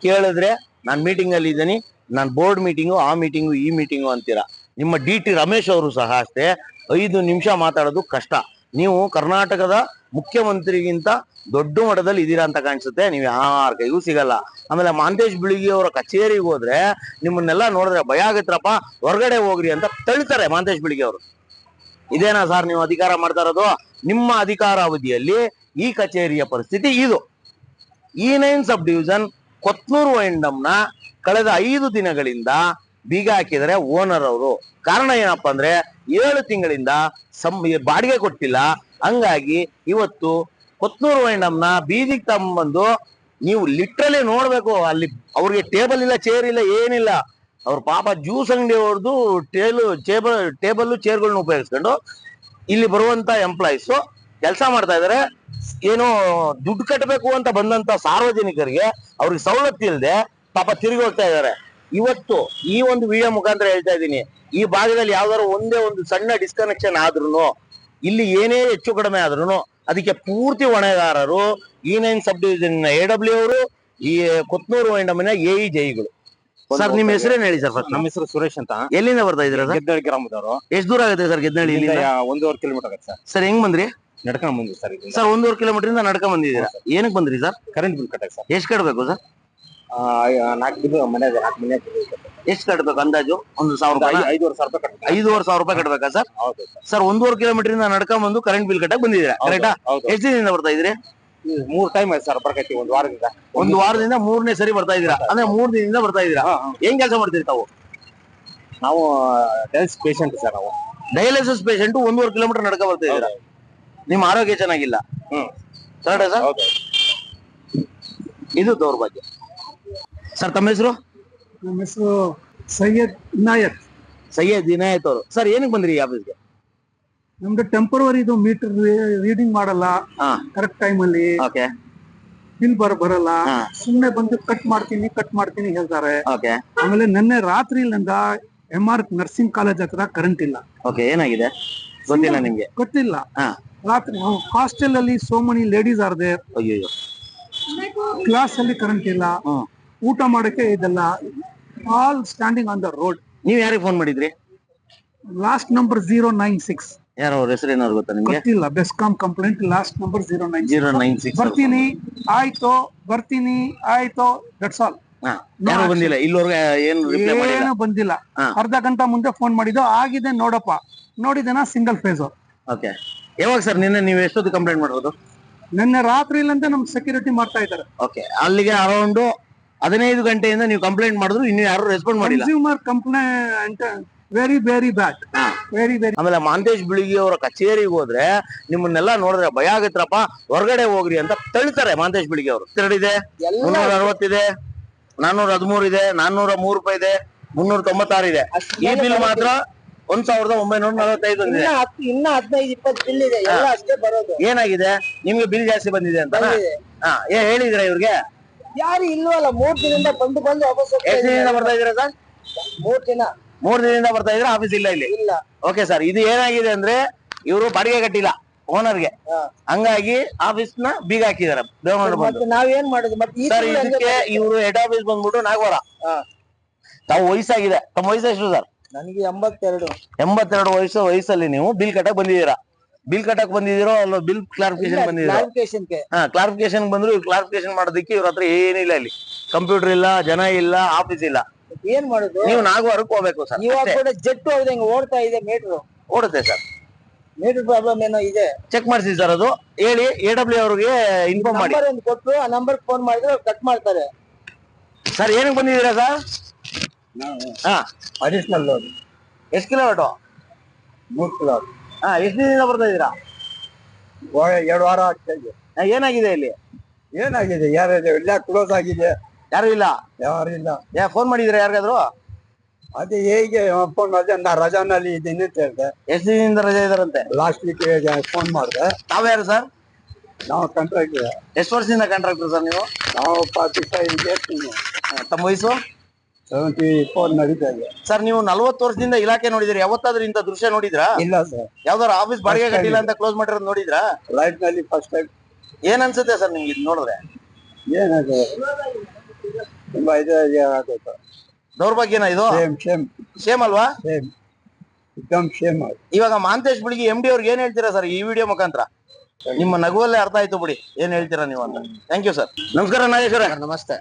ಕೇಳಿದ್ರೆ ನಾನು ಮೀಟಿಂಗ್ ಅಲ್ಲಿ ಇದ್ದೀನಿ, ನಾನು ಬೋರ್ಡ್ ಮೀಟಿಂಗು, ಆ ಮೀಟಿಂಗು, ಈ ಮೀಟಿಂಗು ಅಂತೀರಾ. ನಿಮ್ಮ DT ರಮೇಶ್ ಅವರು ಸಹ ಅಷ್ಟೇ, 5 ನಿಮಿಷ ಮಾತಾಡೋದು ಕಷ್ಟ. ನೀವು ಕರ್ನಾಟಕದ ಮುಖ್ಯಮಂತ್ರಿಗಿಂತ ದೊಡ್ಡ ಮಟ್ಟದಲ್ಲಿ ಇದೀರಾ ಅಂತ ಕಾಣಿಸುತ್ತೆ. ನೀವು ಯಾರ ಕೈಗೂ ಸಿಗಲ್ಲ. ಆಮೇಲೆ ಮಾಂತೇಶ್ ಬಿಳಿಗಿ ಅವರ ಕಚೇರಿಗೆ ಹೋದ್ರೆ ನಿಮ್ಮನ್ನೆಲ್ಲ ನೋಡಿದ್ರೆ ಭಯ ಆಗತ್ರಪ್ಪ, ಹೊರಗಡೆ ಹೋಗ್ರಿ ಅಂತ ತಳ್ತಾರೆ ಮಾಂತೇಶ್ ಬಿಳಿಗಿ ಅವರು. ಇದೇನಾ ಸರ್ ನೀವು ಅಧಿಕಾರ ಮಾಡ್ತಾ ಇರೋದು? ನಿಮ್ಮ ಅಧಿಕಾರಾವಧಿಯಲ್ಲಿ ಈ ಕಚೇರಿಯ ಪರಿಸ್ಥಿತಿ ಇದು. E9 ಸಬ್ ಡಿವಿಷನ್ ಕೊತ್ನೂರು ವೈಂಡಮ್ನ ಕಳೆದ 5 ದಿನಗಳಿಂದ ಬೀಗ ಹಾಕಿದರೆ ಓನರ್ ಅವರು. ಕಾರಣ ಏನಪ್ಪಾ ಅಂದ್ರೆ 7 ತಿಂಗಳಿಂದ ಬಾಡಿಗೆ ಕೊಟ್ಟಿಲ್ಲ. ಹಂಗಾಗಿ ಇವತ್ತು ಕೊತ್ನೂರು ವೈಂಡಮ್ನ ಬೀದಿಗೆ ತಗೊಂಡ್ಬಂದು ನೀವು ಲಿಟ್ರಲಿ ನೋಡ್ಬೇಕು. ಅಲ್ಲಿ ಅವ್ರಿಗೆ ಟೇಬಲ್ ಇಲ್ಲ, ಚೇರ್ ಇಲ್ಲ, ಏನಿಲ್ಲ. ಅವ್ರ ಪಾಪ ಜ್ಯೂಸ್ ಅಂಗಡಿ ಅವ್ರದ್ದು ಟೇಬಲ್ ಚೇರ್ಗಳನ್ನ ಉಪಯೋಗಿಸ್ಕೊಂಡು ಇಲ್ಲಿ ಬರುವಂತ ಎಂಪ್ಲಾಯೀಸ್ ಕೆಲಸ ಮಾಡ್ತಾ ಇದಾರೆ. ಏನೋ ದುಡ್ಡು ಕಟ್ಟಬೇಕು ಅಂತ ಬಂದಂತ ಸಾರ್ವಜನಿಕರಿಗೆ ಅವ್ರಿಗೆ ಸವಲತ್ತು ಇಲ್ಲದೆ ಪಾಪ ತಿರುಗಿ ಹೋಗ್ತಾ ಇದಾರೆ. ಇವತ್ತು ಈ ಒಂದು ವಿಡಿಯೋ ಮುಖಾಂತರ ಹೇಳ್ತಾ ಇದ್ದೀನಿ, ಈ ಭಾಗದಲ್ಲಿ ಯಾವ್ದಾದ್ರು ಒಂದೇ ಒಂದು ಸಣ್ಣ ಡಿಸ್ಕನೆಕ್ಷನ್ ಆದ್ರೂ, ಇಲ್ಲಿ ಏನೇ ಹೆಚ್ಚು ಕಡಿಮೆ ಆದ್ರೂ ಅದಕ್ಕೆ ಪೂರ್ತಿ ಹೊಣೆಗಾರರು E9 ಸಬ್ ಡಿವಿಷನ್ AW ಅವರು, ಈ ಕೊತ್ನೂರು ವೈಂಡಮಿನ AE ಜೈಗಳು. ಸರ್ ನಿಮ್ಮ ಹೆಸರೇನು ಹೇಳಿ ಸರ್? ನಮ್ಮ ಹೆಸರು ಸುರೇಶ್ ಅಂತ. ಎಲ್ಲಿಂದ ಬರ್ತಾ ಇದ್ದೀರಾ ಸರ್? ಗೆದ್ದಳ್ಳಿ ಗ್ರಾಮದವರು. ಎಷ್ಟು ದೂರ ಆಗುತ್ತೆ ಸರ್ ಗೆದ್ದಳ್ಳಿ? 1.5 ಕಿಲೋಮೀಟರ್ ಆಗುತ್ತೆ ಸರ್. ಸರ್ ಹೆಂಗ್ ಬಂದ್ರಿ? ನಡ್ಕೊಂಡ್ ಬಂದ್ವಿ ಸರ್. ಸರ್ 1.5 ಕಿಲೋಮೀಟರ್ ಇಂದ ನಡ್ಕೊಂಡ್ ಬಂದಿದ್ದೀರಾ. ಏನಕ್ಕೆ ಬಂದ್ರಿ ಸರ್? ಕರೆಂಟ್ ಬಿಲ್ ಕಟ್ಟಕ್ಕೆ ಸರ್. ಎಷ್ಟು ಕಟ್ಬೇಕು ಸರ್? 4 ಬಿಲ್ ಮನೆ ಎಷ್ಟು ಕಟ್ಬೇಕು ಅಂದಾಜು? 1,000 ರೂಪಾಯಿ? 5,500 ರೂಪಾಯಿ ಕಟ್ಟಬೇಕು. 5,500 ರೂಪಾಯಿ ಕಟ್ಬೇಕಾ ಸರ್? ಹೌದು ಸರ್ 1.5 ಕಿಲೋಮೀಟರ್ ಇಂದ ನಡ್ಕೊಂಡ್ ಬಂದು ಕರೆಂಟ್ ಬಿಲ್ ಕಟ್ಟಕ್ ಬಂದಿದ್ದೀರಾ, ಕರೆಕ್ಟಾ? ಎಷ್ಟು ದಿನದಿಂದ ಬರ್ತಾ ಇದ್ರಿ? 3 ಟೈಮ್ ಆಯ್ತು ಸರ್ ಬರ್ಕೈತಿ. 1 ವಾರದಿಂದ. 1 ವಾರದಿಂದ 3ನೇ ಸರಿ ಬರ್ತಾ ಇದ್ದೀರಾ, ಅಂದ್ರೆ 3 ದಿನದಿಂದ ಬರ್ತಾ ಇದ್ದೀರಾ. ಏನ್ ಕೆಲಸ ಮಾಡ್ತೀರಿ ತಾವು? ನಾವು ಡಯಾಲಿಸಿಸ್ ಪೇಷಂಟ್ ಸರ್. ನಾವು ಡಯಾಲಿಸಿಸ್ ಪೇಷಂಟ್ 1.5 ಕಿಲೋಮೀಟರ್ ನಡ್ಕ ಬರ್ತಾ ಇದ್ದೀರಾ. ನಿಮ್ಮ ಆರೋಗ್ಯ ಚೆನ್ನಾಗಿಲ್ಲ, ಕರೆಕ್ಟಾ ಸರ್? ಇದು ದೌರ್ಭಾಗ್ಯ. ಸರ್ ತಮ್ಮ ಹೆಸರು? ನಮ್ಮ ಹೆಸರು ಸೈಯದ್ ಇನಾಯತ್. ಸೈಯದ್ ಇನಾಯತ್ ಅವರು. ಸರ್ ಏನಕ್ಕೆ ಬಂದ್ರಿ ಈ ಆಫೀಸ್ಗೆ? ನಮ್ದು ಟೆಂಪರವರಿ ಇದು ಮೀಟರ್ ರೀಡಿಂಗ್ ಮಾಡಲ್ಲ ಕರೆಕ್ಟ್ ಟೈಮ್ ಅಲ್ಲಿ, ಬಿಲ್ ಬರಲ್ಲ. ಸುಮ್ನೆ ಬಂದು ಕಟ್ ಮಾಡ್ತೀನಿ ಹೇಳ್ತಾರೆ. ಆಮೇಲೆ ನಿನ್ನೆ ರಾತ್ರಿಯಿಂದ MR ನರ್ಸಿಂಗ್ ಕಾಲೇಜ್ ಹತ್ರ ಕರೆಂಟ್ ಇಲ್ಲ. ಏನಾಗಿದೆ ಗೊತ್ತಿಲ್ಲ ನಿಮ್ಗೆ? ಗೊತ್ತಿಲ್ಲ. ರಾತ್ರಿ ಹಾಸ್ಟೆಲ್ ಅಲ್ಲಿ so many ladies are there. Class ಅಲ್ಲಿ ಕರೆಂಟ್ ಇಲ್ಲ, ಊಟ ಮಾಡಕ್ಕೆ ಇದೆಲ್ಲ. All standing on the road. ನೀವ್ ಯಾರಿಗೆ ಫೋನ್ ಮಾಡಿದ್ರಿ? Last number 096. ಯಾರು ಅವ್ರ ಹೆಸರು ಏನಾದ್ರು ಗೊತ್ತಾ ನಿಮ್ಗೆ? ಗೊತ್ತಿಲ್ಲ. BESCOM complaint last number 096. ಬರ್ತೀನಿ ಆಯ್ತು ದಟ್ಸ್ ಆಲ್. ಯಾರು ಬಂದಿಲ್ಲ ಇಲ್ಲಿವರೆಗೆ? ಏನು ಬಂದಿಲ್ಲ. ಅರ್ಧ ಗಂಟೆ ಮುಂದೆ ಫೋನ್ ಮಾಡಿದ್ದು, ಆಗಿದೆ ನೋಡಪ್ಪ. ನೋಡಿದೇನಾ ಸಿಂಗಲ್ ಫೇಸ್. ಯಾವಾಗ ಸರ್? ನಿನ್ನೆ ನೀವು ಎಷ್ಟೊತ್ತು ಕಂಪ್ಲೇಂಟ್ ಮಾಡೋದು? ನಿನ್ನೆ ರಾತ್ರಿಯಿಂದ ನಮ್ ಸೆಕ್ಯೂರಿಟಿ ಮಾಡ್ತಾ ಇದ್ದಾರೆ. ಅಲ್ಲಿಗೆ ಅರೌಂಡ್ 15 ಗಂಟೆಯಿಂದ ನೀವು ಕಂಪ್ಲೇಂಟ್ ಮಾಡಿದ್ರು ಇನ್ನು ಯಾರು ರೆಸ್ಪಾಂಡ್ ಮಾಡಿಲ್ಲ. Consumer complaint very very bad, very very. ಆಮೇಲೆ ಮಾಂತೇಶ್ ಬಿಳಿಗಿ ಅವರ ಕಚೇರಿಗೆ ಹೋದ್ರೆ ನಿಮ್ಮನ್ನೆಲ್ಲ ನೋಡಿದ್ರೆ ಭಯ ಆಗತ್ರಪ್ಪ, ಹೊರಗಡೆ ಹೋಗ್ರಿ ಅಂತ ತಳ್ತಾರೆ ಮಾಂತೇಶ್ ಬಿಳಿಗಿ ಅವರು. 2 ಇದೆ, 360 ಇದೆ, 413 ಇದೆ, 403 ರೂಪಾಯಿ ಇದೆ, 396 ಇದೆ. ಈ ಬಿಲ್ ಮಾತ್ರ 1,945 ಇದೆ. ಇನ್ನ 15-20 ಬಿಲ್ ಇದೆ, ಎಲ್ಲ ಅಷ್ಟೇ ಬರೋದು. ಏನಾಗಿದೆ ನಿಮ್ಗೆ? ಬಿಲ್ ಜಾಸ್ತಿ ಬಂದಿದೆ ಅಂತ ಹೇಳಿದ್ರೆ ಇವ್ರಿಗೆ? ಯಾರು ಇಲ್ವಲ್ಲ, 3 ದಿನದಿಂದ ಬಂದು ವಾಪಸ್. ಎಷ್ಟು ದಿನದಿಂದ ಬರ್ತಾ ಇದ್ದೀರಾ ಸರ್? 3 ದಿನದಿಂದ ಬರ್ತಾ ಇದ್ರೆ ಆಫೀಸ್ ಇಲ್ಲ ಇಲ್ಲಿ. ಓಕೆ ಸರ್, ಇದು ಏನಾಗಿದೆ ಅಂದ್ರೆ ಇವರು ಬಾಡಿಗೆ ಕಟ್ಟಿಲ್ಲ ಓನರ್ಗೆ, ಹಂಗಾಗಿ ಆಫೀಸ್ ನ ಬೀಗ ಹಾಕಿದಾರೆ. ನಾವೇನ್ ಮಾಡುದು ಸರ್? ಇದಕ್ಕೆ ಇವರು ಹೆಡ್ ಆಫೀಸ್ ಬಂದ್ಬಿಟ್ಟು ನಾಗವಾರ. ತಾವು ವಯಸ್ಸಾಗಿದೆ, ತಮ್ಮ ವಯಸ್ಸು ಎಷ್ಟು ಸರ್? ನನಗೆ 82. 82 ವಯಸ್ಸಲ್ಲಿ ನೀವು ಬಿಲ್ ಕಟ್ಟಕ್ ಬಂದಿದ್ದೀರಾ. ಬಿಲ್ ಕಟ್ಟಕ್ ಬಂದಿದ್ದೀರೋ ಅಲ್ಲ, ಬಿಲ್ ಕ್ಲಾರಿಫಿಕೇಶನ್ ಬಂದಿದ್ದೀರಾ? ಕ್ಲಾರಿಫಿಕೇಶನ್ ಬಂದ್ರು. ಕ್ಲಾರಿಫಿಕೇಶನ್ ಮಾಡೋದಕ್ಕೆ ಇವ್ರ ಹತ್ರ ಏನಿಲ್ಲ. ಇಲ್ಲಿ ಕಂಪ್ಯೂಟರ್ ಇಲ್ಲ, ಜನ ಇಲ್ಲ, ಆಫೀಸ್ ಇಲ್ಲ. ಏನ್ ಮಾಡುದು? ನೀವು ನಾಗವಾರಕ್ಕೆ ಹೋಗ್ಬೇಕು ಸರ್. ಇವಾಗ ಕೂಡ ಜೆಟ್ ಓಡ್ತಾ ಇದೆ, ಮೀಟರ್ ಓಡುತ್ತೆ ಸರ್. ಮೀಟರ್ ಪ್ರಾಬ್ಲಮ್ ಏನೋ ಇದೆ. ಚೆಕ್ ಮಾಡಿಸಿ ಸರ್, ಅದು ಹೇಳಿ AW ಅವ್ರಿಗೆ ಇನ್ಫಾರ್ಮ್ ಮಾಡಿ. ನಂಬರ್ ಒಂದು ಕೊಟ್ಟು ಆ ನಂಬರ್ ಫೋನ್ ಮಾಡಿದ್ರೆ ಕಟ್ ಮಾಡ್ತಾರೆ. ಸರ್ ಏನಕ್ಕೆ ಬಂದಿದ್ದೀರಾ ಸರ್? ಹಾ, ಅಡಿಷನಲ್ ಲೋನ್ ಎಷ್ಟು ಕಿಲೋಮೀಟರ್? 3 ಕಿಲೋಮೀಟರ್. ಹಾ, ಎಷ್ಟು ದಿನದಿಂದ ಬರ್ತಾ ಇದ್ದೀರಾ? 2 ವಾರ ಆಗ್ತಾ ಇದೆ. ಏನಾಗಿದೆ ಇಲ್ಲಿ? ಏನಾಗಿದೆ? ಯಾರಿದೆ? ಎಲ್ಲ ಕ್ಲೋಸ್ ಆಗಿದೆ, ಯಾರು ಇಲ್ಲ? ಯಾರಿಲ್ಲ. ಫೋನ್ ಮಾಡಿದಿರಾ ಯಾರಿಗಾದ್ರು? ಅದೇ ಹೇಗೆ ಫೋನ್ ಮಾಡಿದೆ, ನಾ ರಜಾನಲ್ಲಿ ಇದ್ದೀನಿ ಅಂತ ಹೇಳಿದೆ. ಎಷ್ಟು ದಿನದಿಂದ ರಜೆ ಇದಾರಂತೆ? ಲಾಸ್ಟ್ ವೀಕ್ ಫೋನ್ ಮಾಡಿದೆ. ತಾವ್ಯಾರು ಸರ್? ನಾವು ಕಾಂಟ್ರಾಕ್ಟ್. ಎಷ್ಟು ವರ್ಷದಿಂದ ಕಾಂಟ್ರಾಕ್ಟರ್ ಸರ್ ನೀವು? ನಾವು 45 ಇಯರ್ಸ್. ತಮ್ಮ ವಯಸ್ಸು? 74 ನಡೀತಾ ಇದೆ. ಸರ್ ನೀವು 40 ವರ್ಷದಿಂದ ಇಲಾಖೆ ನೋಡಿದ್ರಿ, ಯಾವತ್ತಾದ್ರೂ ಇಂಥ ದೃಶ್ಯ ನೋಡಿದ್ರಾ? ಇಲ್ಲ ಸರ್, ಯಾವ್ದಾರು ಆಫೀಸ್ ಬಾಡಿಗೆ ಕಟ್ಟಿಲ್ಲ ಅಂತ ಕ್ಲೋಸ್ ಮಾಡಿರೋದು ನೋಡಿದ್ರಾ? ಲೈಫ್ ನಲ್ಲಿ ಫಸ್ಟ್ ಟೈಮ್. ಏನ್ ಅನ್ಸುತ್ತೆ ಸರ್ ನಿಮ್ಗೆ ಇದು ನೋಡಿದ್ರೆ? ಏನಾಗಿದೆ? ತುಂಬಾ ಆಗುತ್ತೆ. ದೌರ್ಭಾಗ್ಯನ ಇದು? ಸೇಮ್ ಸೇಮ್ ಅಲ್ವಾ? ಎಕ್ದಮ್ ಸೇಮ್. ಇವಾಗ ಮಹಾಂತೇಶ್ ಬಿಳಿಗಿ MD ಅವ್ರಿಗೆ ಏನ್ ಹೇಳ್ತೀರಾ ಸರ್ ಈ ವಿಡಿಯೋ ಮುಖಾಂತರ? ನಿಮ್ಮ ನಗುವಲ್ಲೇ ಅರ್ಥ ಆಯ್ತು ಬಿಡಿ ಏನ್ ಹೇಳ್ತೀರಾ ನೀವು ಅಂತ. Thank you sir. ನಮಸ್ಕಾರ ನಾಗೇಶ್ವರ. ನಮಸ್ತೆ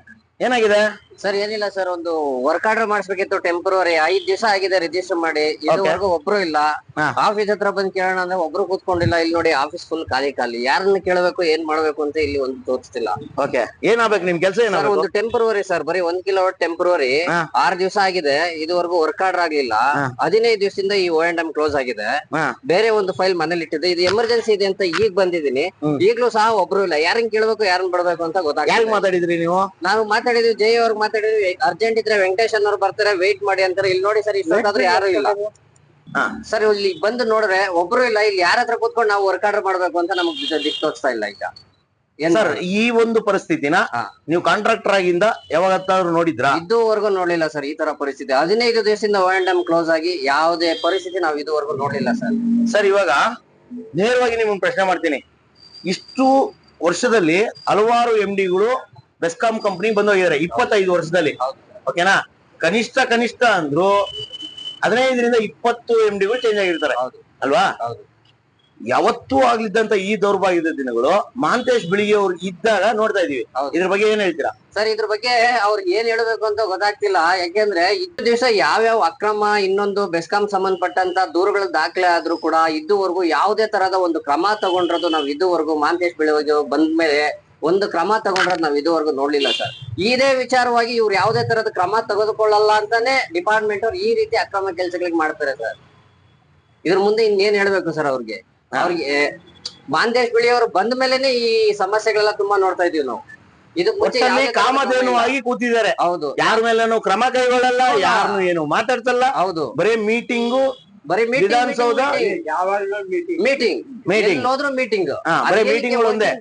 ಏನಾಗಿದೆ? ಸರ್ ಏನಿಲ್ಲ ಸರ್, ಒಂದು ವರ್ಕ್ ಆರ್ಡರ್ ಮಾಡಿಸ್ಬೇಕಿತ್ತು ಟೆಂಪರರಿ. 5 ದಿವಸ ಆಗಿದೆ ರಿಜಿಸ್ಟರ್ ಮಾಡಿ, ಇದುವರೆಗೂ ಒಬ್ರು ಇಲ್ಲ. ಆಫೀಸ್ ಹತ್ರ ಬಂದ್ ಕೇಳೋಣ ಅಂದ್ರೆ ಒಬ್ರು ಕೂತ್ಕೊಂಡಿಲ್ಲ. ಇಲ್ಲಿ ನೋಡಿ ಆಫೀಸ್ ಫುಲ್ ಖಾಲಿ. ಯಾರನ್ನ ಕೇಳಬೇಕು ಏನ್ ಮಾಡ್ಬೇಕು ಅಂತ ಇಲ್ಲಿ ಒಂದು ತೋರಿಸ್ತಿಲ್ಲ. ಓಕೆ, ಏನಾಗ್ಬೇಕು ನಿಮ್ ಕೆಲಸ? ಏನಾದ್ರು ಒಂದು ಟೆಂಪರರಿ ಸರ್, ಬರೀ 1 ಕಿಲೋವಾಟ್ ಟೆಂಪರರಿ. 6 ದಿವಸ ಆಗಿದೆ, ಇದುವರೆಗೂ ವರ್ಕ್ ಆರ್ಡರ್ ಆಗ್ಲಿಲ್ಲ. 15 ದಿವಸದಿಂದ ಈ O&M ಕ್ಲೋಸ್ ಆಗಿದೆ. ಬೇರೆ ಒಂದು ಫೈಲ್ ಮನೇಲಿ ಇಟ್ಟಿದೆ, ಇದು ಎಮರ್ಜೆನ್ಸಿ ಇದೆ ಅಂತ ಈಗ ಬಂದಿದ್ದೀನಿ. ಈಗ್ಲೂ ಸಹ ಒಬ್ರು ಇಲ್ಲ. ಯಾರನ್ನ ಕೇಳಬೇಕು ಯಾರನ್ನ ಬಿಡ್ಬೇಕು ಅಂತ ಗೊತ್ತಾಗ. ಮಾತಾಡಿದ್ರಿ ನೀವು? ನಾವು ಮಾತಾಡಿದ್ವಿ, ಜೈ ಅವ್ರಿಗೆ ಮಾತಾಡಿದ್ವಿ. ಅರ್ಜೆಂಟ್ ಇದ್ರೆ ವೆಂಕಟೇಶ್ ಅನ್ನೋರು ಬರ್ತಾರೆ, ವೇಟ್ ಮಾಡಿ ಅಂತಾರೆ. ಇಲ್ಲಿ ನೋಡಿ ಸರ್, ಇಷ್ಟೊತ್ತಾದ್ರೂ ಯಾರು ಇಲ್ಲ ಸರ್. ಇಲ್ಲಿ ಬಂದು ನೋಡ್ರೆ ಒಬ್ರು ಇಲ್ಲ. ಇಲ್ಲಿ ಯಾರ ಹತ್ರ ಕೂತ್ಕೊಂಡು ನಾವು ವರ್ಕ್ ಆರ್ಡರ್ ಮಾಡ್ಬೇಕು ಅಂತ ನಮಗ್ ದಿಕ್ಕು ತೋರಿಸ್ತಾ ಇಲ್ಲ ಈಗ. ಸರ್ ಈ ಒಂದು ಪರಿಸ್ಥಿತಿನ ನೀವು ಕಾಂಟ್ರಾಕ್ಟರ್ ಆಗಿಂದ ಯಾವಾಗತ್ತಾದ್ರೂ ನೋಡಿದ್ರಾ? ಇದುವರೆಗೂ ನೋಡ್ಲಿಲ್ಲ ಸರ್ ಈ ತರ ಪರಿಸ್ಥಿತಿ. 15 ದಿವಸದಿಂದ O&M ಕ್ಲೋಸ್ ಆಗಿ ಯಾವುದೇ ಪರಿಸ್ಥಿತಿ ನಾವು ಇದುವರೆಗೂ ನೋಡ್ಲಿಲ್ಲ ಸರ್. ಸರ್ ಇವಾಗ ನೇರವಾಗಿ ನಿಮ್ಮನ್ನ ಪ್ರಶ್ನೆ ಮಾಡ್ತೀನಿ. ಇಷ್ಟು ವರ್ಷದಲ್ಲಿ ಹಲವಾರು MDಗಳು ಬೆಸ್ಕಾಂ ಕಂಪನಿ ಬಂದು ಹೋಗಿದ್ದಾರೆ 25 ವರ್ಷದಲ್ಲಿ. ಓಕೆನಾ? ಕನಿಷ್ಠ ಅಂದ್ರು 15ರಿಂದ 20 MDಗಳು ಚೇಂಜ್ ಆಗಿರ್ತಾರೆ ಅಲ್ವಾ? ಯಾವತ್ತೂ ಆಗ್ಲಿದ್ದಂತ ಈ ದೌರ್ಭಾಗ್ಯದ ದಿನಗಳು ಮಹಾಂತೇಶ್ ಬಿಳಿಗಿ ಅವ್ರು ಇದ್ದಾಗ ನೋಡ್ತಾ ಇದೀವಿ. ಇದ್ರ ಬಗ್ಗೆ ಏನ್ ಹೇಳ್ತೀರಾ ಸರ್? ಇದ್ರ ಬಗ್ಗೆ ಅವ್ರಿಗೆ ಏನ್ ಹೇಳ್ಬೇಕು ಅಂತ ಗೊತ್ತಾಗ್ತಿಲ್ಲ. ಯಾಕೆಂದ್ರೆ ಇಷ್ಟು ದಿವಸ ಯಾವ್ಯಾವ ಅಕ್ರಮ ಇನ್ನೊಂದು ಬೆಸ್ಕಾಂ ಸಂಬಂಧಪಟ್ಟಂತ ದೂರುಗಳ ದಾಖಲೆ ಆದ್ರೂ ಕೂಡ ಇದುವರೆಗೂ ಯಾವುದೇ ತರದ ಒಂದು ಕ್ರಮ ತಗೊಂಡ್ರದು ನಾವು ಇದುವರೆಗೂ ಮಹಾಂತೇಶ್ ಬಿಳಿಗಿ ಬಂದ್ಮೇಲೆ ಒಂದು ಕ್ರಮ ತಗೊಂಡ್ರದ್ ನಾವ್ ಇದುವರೆಗೂ ನೋಡ್ಲಿಲ್ಲ ಸರ್. ಇದೇ ವಿಚಾರವಾಗಿ ಇವ್ರು ಯಾವುದೇ ತರದ ಕ್ರಮ ತೆಗೆದುಕೊಳ್ಳಲ್ಲ ಅಂತಾನೆ ಡಿಪಾರ್ಟ್ಮೆಂಟ್ ಅವ್ರು ಈ ರೀತಿ ಅಕ್ರಮ ಕೆಲಸಗಳಿಗೆ ಮಾಡ್ತಾರೆ ಸರ್. ಇದ್ರ ಮುಂದೆ ಇನ್ನೇನ್ ಹೇಳ್ಬೇಕು ಸರ್ ಅವ್ರಿಗೆ ಮಹಾಂತೇಶ್ ಬಿಳಿ ಅವರು ಬಂದ ಮೇಲೆನೆ ಈ ಸಮಸ್ಯೆಗಳೆಲ್ಲ ತುಂಬಾ ನೋಡ್ತಾ ಇದೀವಿ ನಾವು. ಇದಕ್ಕೆ ಕಾಮಧೇನು ಆಗಿ ಕೂತಿದ್ದಾರೆ. ಹೌದು, ಯಾರ ಮೇಲೇನು ಕ್ರಮ ಕೈಗೊಳ್ಳಲ್ಲ, ಯಾರನ್ನು ಏನು ಮಾತಾಡ್ತಲ್ಲ. ಹೌದು, ಬರೀ ಮೀಟಿಂಗು, ಬರೀ ವಿಧಾನಸೌಧ ಮೀಟಿಂಗ್ ಹೋದ್ರು ಮೀಟಿಂಗ್.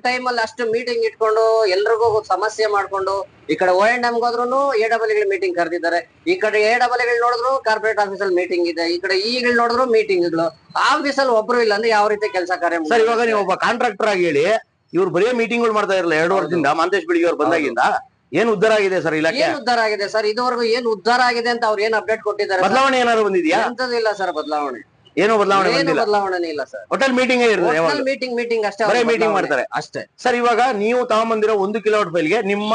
ಟೈಮ್ ಅಲ್ಲಿ ಅಷ್ಟು ಮೀಟಿಂಗ್ ಇಟ್ಕೊಂಡು ಎಲ್ರಿಗೂ ಸಮಸ್ಯೆ ಮಾಡ್ಕೊಂಡು ಈ ಕಡೆ O&M ಹೋದ್ರು AW ಮೀಟಿಂಗ್ ಕರೆದಿದ್ದಾರೆ. ಈ ಕಡೆ AW ನೋಡಿದ್ರು ಕಾರ್ಪೊರೇಟ್ ಆಫೀಸ್ ಅಲ್ಲಿ ಮೀಟಿಂಗ್ ಇದೆ. ಈ ಕಡೆ ಈಗಳು ನೋಡಿದ್ರು ಮೀಟಿಂಗ್ಗಳು. ಆಫೀಸ್ ಅಲ್ಲಿ ಒಬ್ರು ಇಲ್ಲ ಅಂದ್ರೆ ಯಾವ ರೀತಿ ಕೆಲಸ ಕಾರ್ಯ? ಸರ್ ಇವಾಗ ನೀವು ಒಬ್ಬ ಕಾಂಟ್ರಾಕ್ಟರ್ ಆಗಿ ಹೇಳಿ, ಇವ್ರು ಬರೀ ಮೀಟಿಂಗ್ಗಳು ಮಾಡ್ತಾ ಇರಲ್ಲ 2 ವರ್ಷದಿಂದ ಮಹಾಂತೇಶ್ ಬಿಳಿಗಿ ಅವ್ರು ಬಂದಾಗಿಂದ ಏನ್ ಉದ್ಧಾರ ಆಗಿದೆ ಸರ್ ಇಲಾಖೆ? ಏನ್ ಉದ್ಧಾರ ಆಗಿದೆ ಸರ್? ಇದುವರೆಗೂ ಏನ್ ಉದ್ಧಾರ ಆಗಿದೆ ಅಂತ ಅವ್ರು ಏನ್ ಅಪ್ಡೇಟ್ ಕೊಟ್ಟಿದ್ದಾರೆ? ಬದಲಾವಣೆ ಏನಾದ್ರು ಬಂದಿದ್ಯಾ? ಎಂತದಿಲ್ಲ ಸರ್ ಬದಲಾವಣೆ. ಏನು ಬದಲಾವಣೆ ಬಂದಿಲ್ಲ? ಬದಲಾವಣೆ ಇಲ್ಲ ಸರ್. ಹೋಟೆಲ್ ಮೀಟಿಂಗ್ ಮೀಟಿಂಗ್ ಅಷ್ಟೇ, ಬರೀ ಮೀಟಿಂಗ್ ಮಾಡ್ತಾರೆ ಅಷ್ಟೇ. ಸರ್ ಇವಾಗ ನೀವು ತಗೊಂಬಂದಿರೋ 1 ಕಿಲೋವಾಟ್ ಫೈಲ್ಗೆ ನಿಮ್ಮ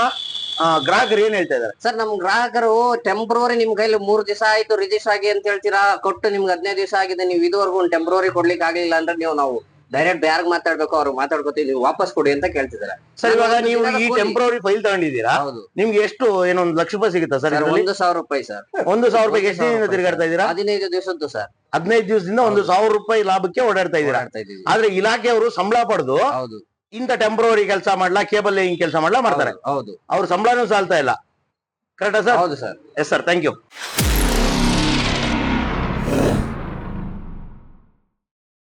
ಗ್ರಾಹಕರು ಏನ್ ಹೇಳ್ತಾ ಇದಾರೆ? ಸರ್ ನಮ್ ಗ್ರಾಹಕರು ಟೆಂಪ್ರವರಿ ನಿಮ್ ಕೈಲಿ 3 ದಿವಸ ಆಯ್ತು ರಿಜಿಸ್ಟರ್ ಆಗಿ ಅಂತ ಹೇಳ್ತೀರಾ, ಕೊಟ್ಟು ನಿಮ್ಗೆ 15 ದಿವಸ ಆಗಿದೆ, ನೀವು ಇದುವರೆಗೂ ಒಂದು ಟೆಂಪ್ರವರಿ ಕೊಡ್ಲಿಕ್ಕೆ ಆಗ್ಲಿಲ್ಲ ಅಂದ್ರೆ ನಾವು ಡೈರೆಕ್ಟ್ ಯಾರು ಮಾತಾಡ್ಬೇಕು ಅವ್ರು ಮಾತಾಡ್ಕೊತೀವಿ, ನೀವು ವಾಪಸ್ ಕೊಡಿ ಅಂತ ಕೇಳ್ತಿದ್ದಾರೆ. ಸರ್ ಇವಾಗ ನೀವು ಈ ಟೆಂಪ್ರವರಿ ಫೈಲ್ ತಗೊಂಡಿದ್ದೀರಾ, ನಿಮ್ಗೆ ಎಷ್ಟು ಏನೋ 1 ಲಕ್ಷ ರೂಪಾಯಿ ಸಿಗುತ್ತಾ ಸರ್? 1,000 ರೂಪಾಯಿ ಸರ್. 1,000 ರೂಪಾಯಿಗೆ ಎಷ್ಟು ದಿನ ತಿರುಗಾಡ್ತಾ ಇದ್ದೀರಾ? 15 ದಿವಸದ್ದು ಸರ್. 15 ದಿವಸದಿಂದ 1,000 ರೂಪಾಯಿ ಲಾಭಕ್ಕೆ ಓಡಾಡ್ತಾ ಇದ್ದೀರಾ. ಆದ್ರೆ ಇಲಾಖೆಯವರು ಸಂಬಳ ಪಡೆದು ಇಂತ ಟೆಂಪ್ರವರಿ ಕೆಲಸ ಮಾಡ್ಲಾ, ಕೇಬಲ್ ಲೇಯಿಂಗ್ ಕೆಲಸ ಮಾಡ್ಲಾ ಮಾಡ್ತಾರೆ. ಹೌದು, ಅವ್ರ ಸಂಬಳನೂ ಸಾಲ್ತಾ ಇಲ್ಲ. ಕರೆಕ್ಟಾ ಸರ್? ಹೌದು sir. Yes sir, thank you.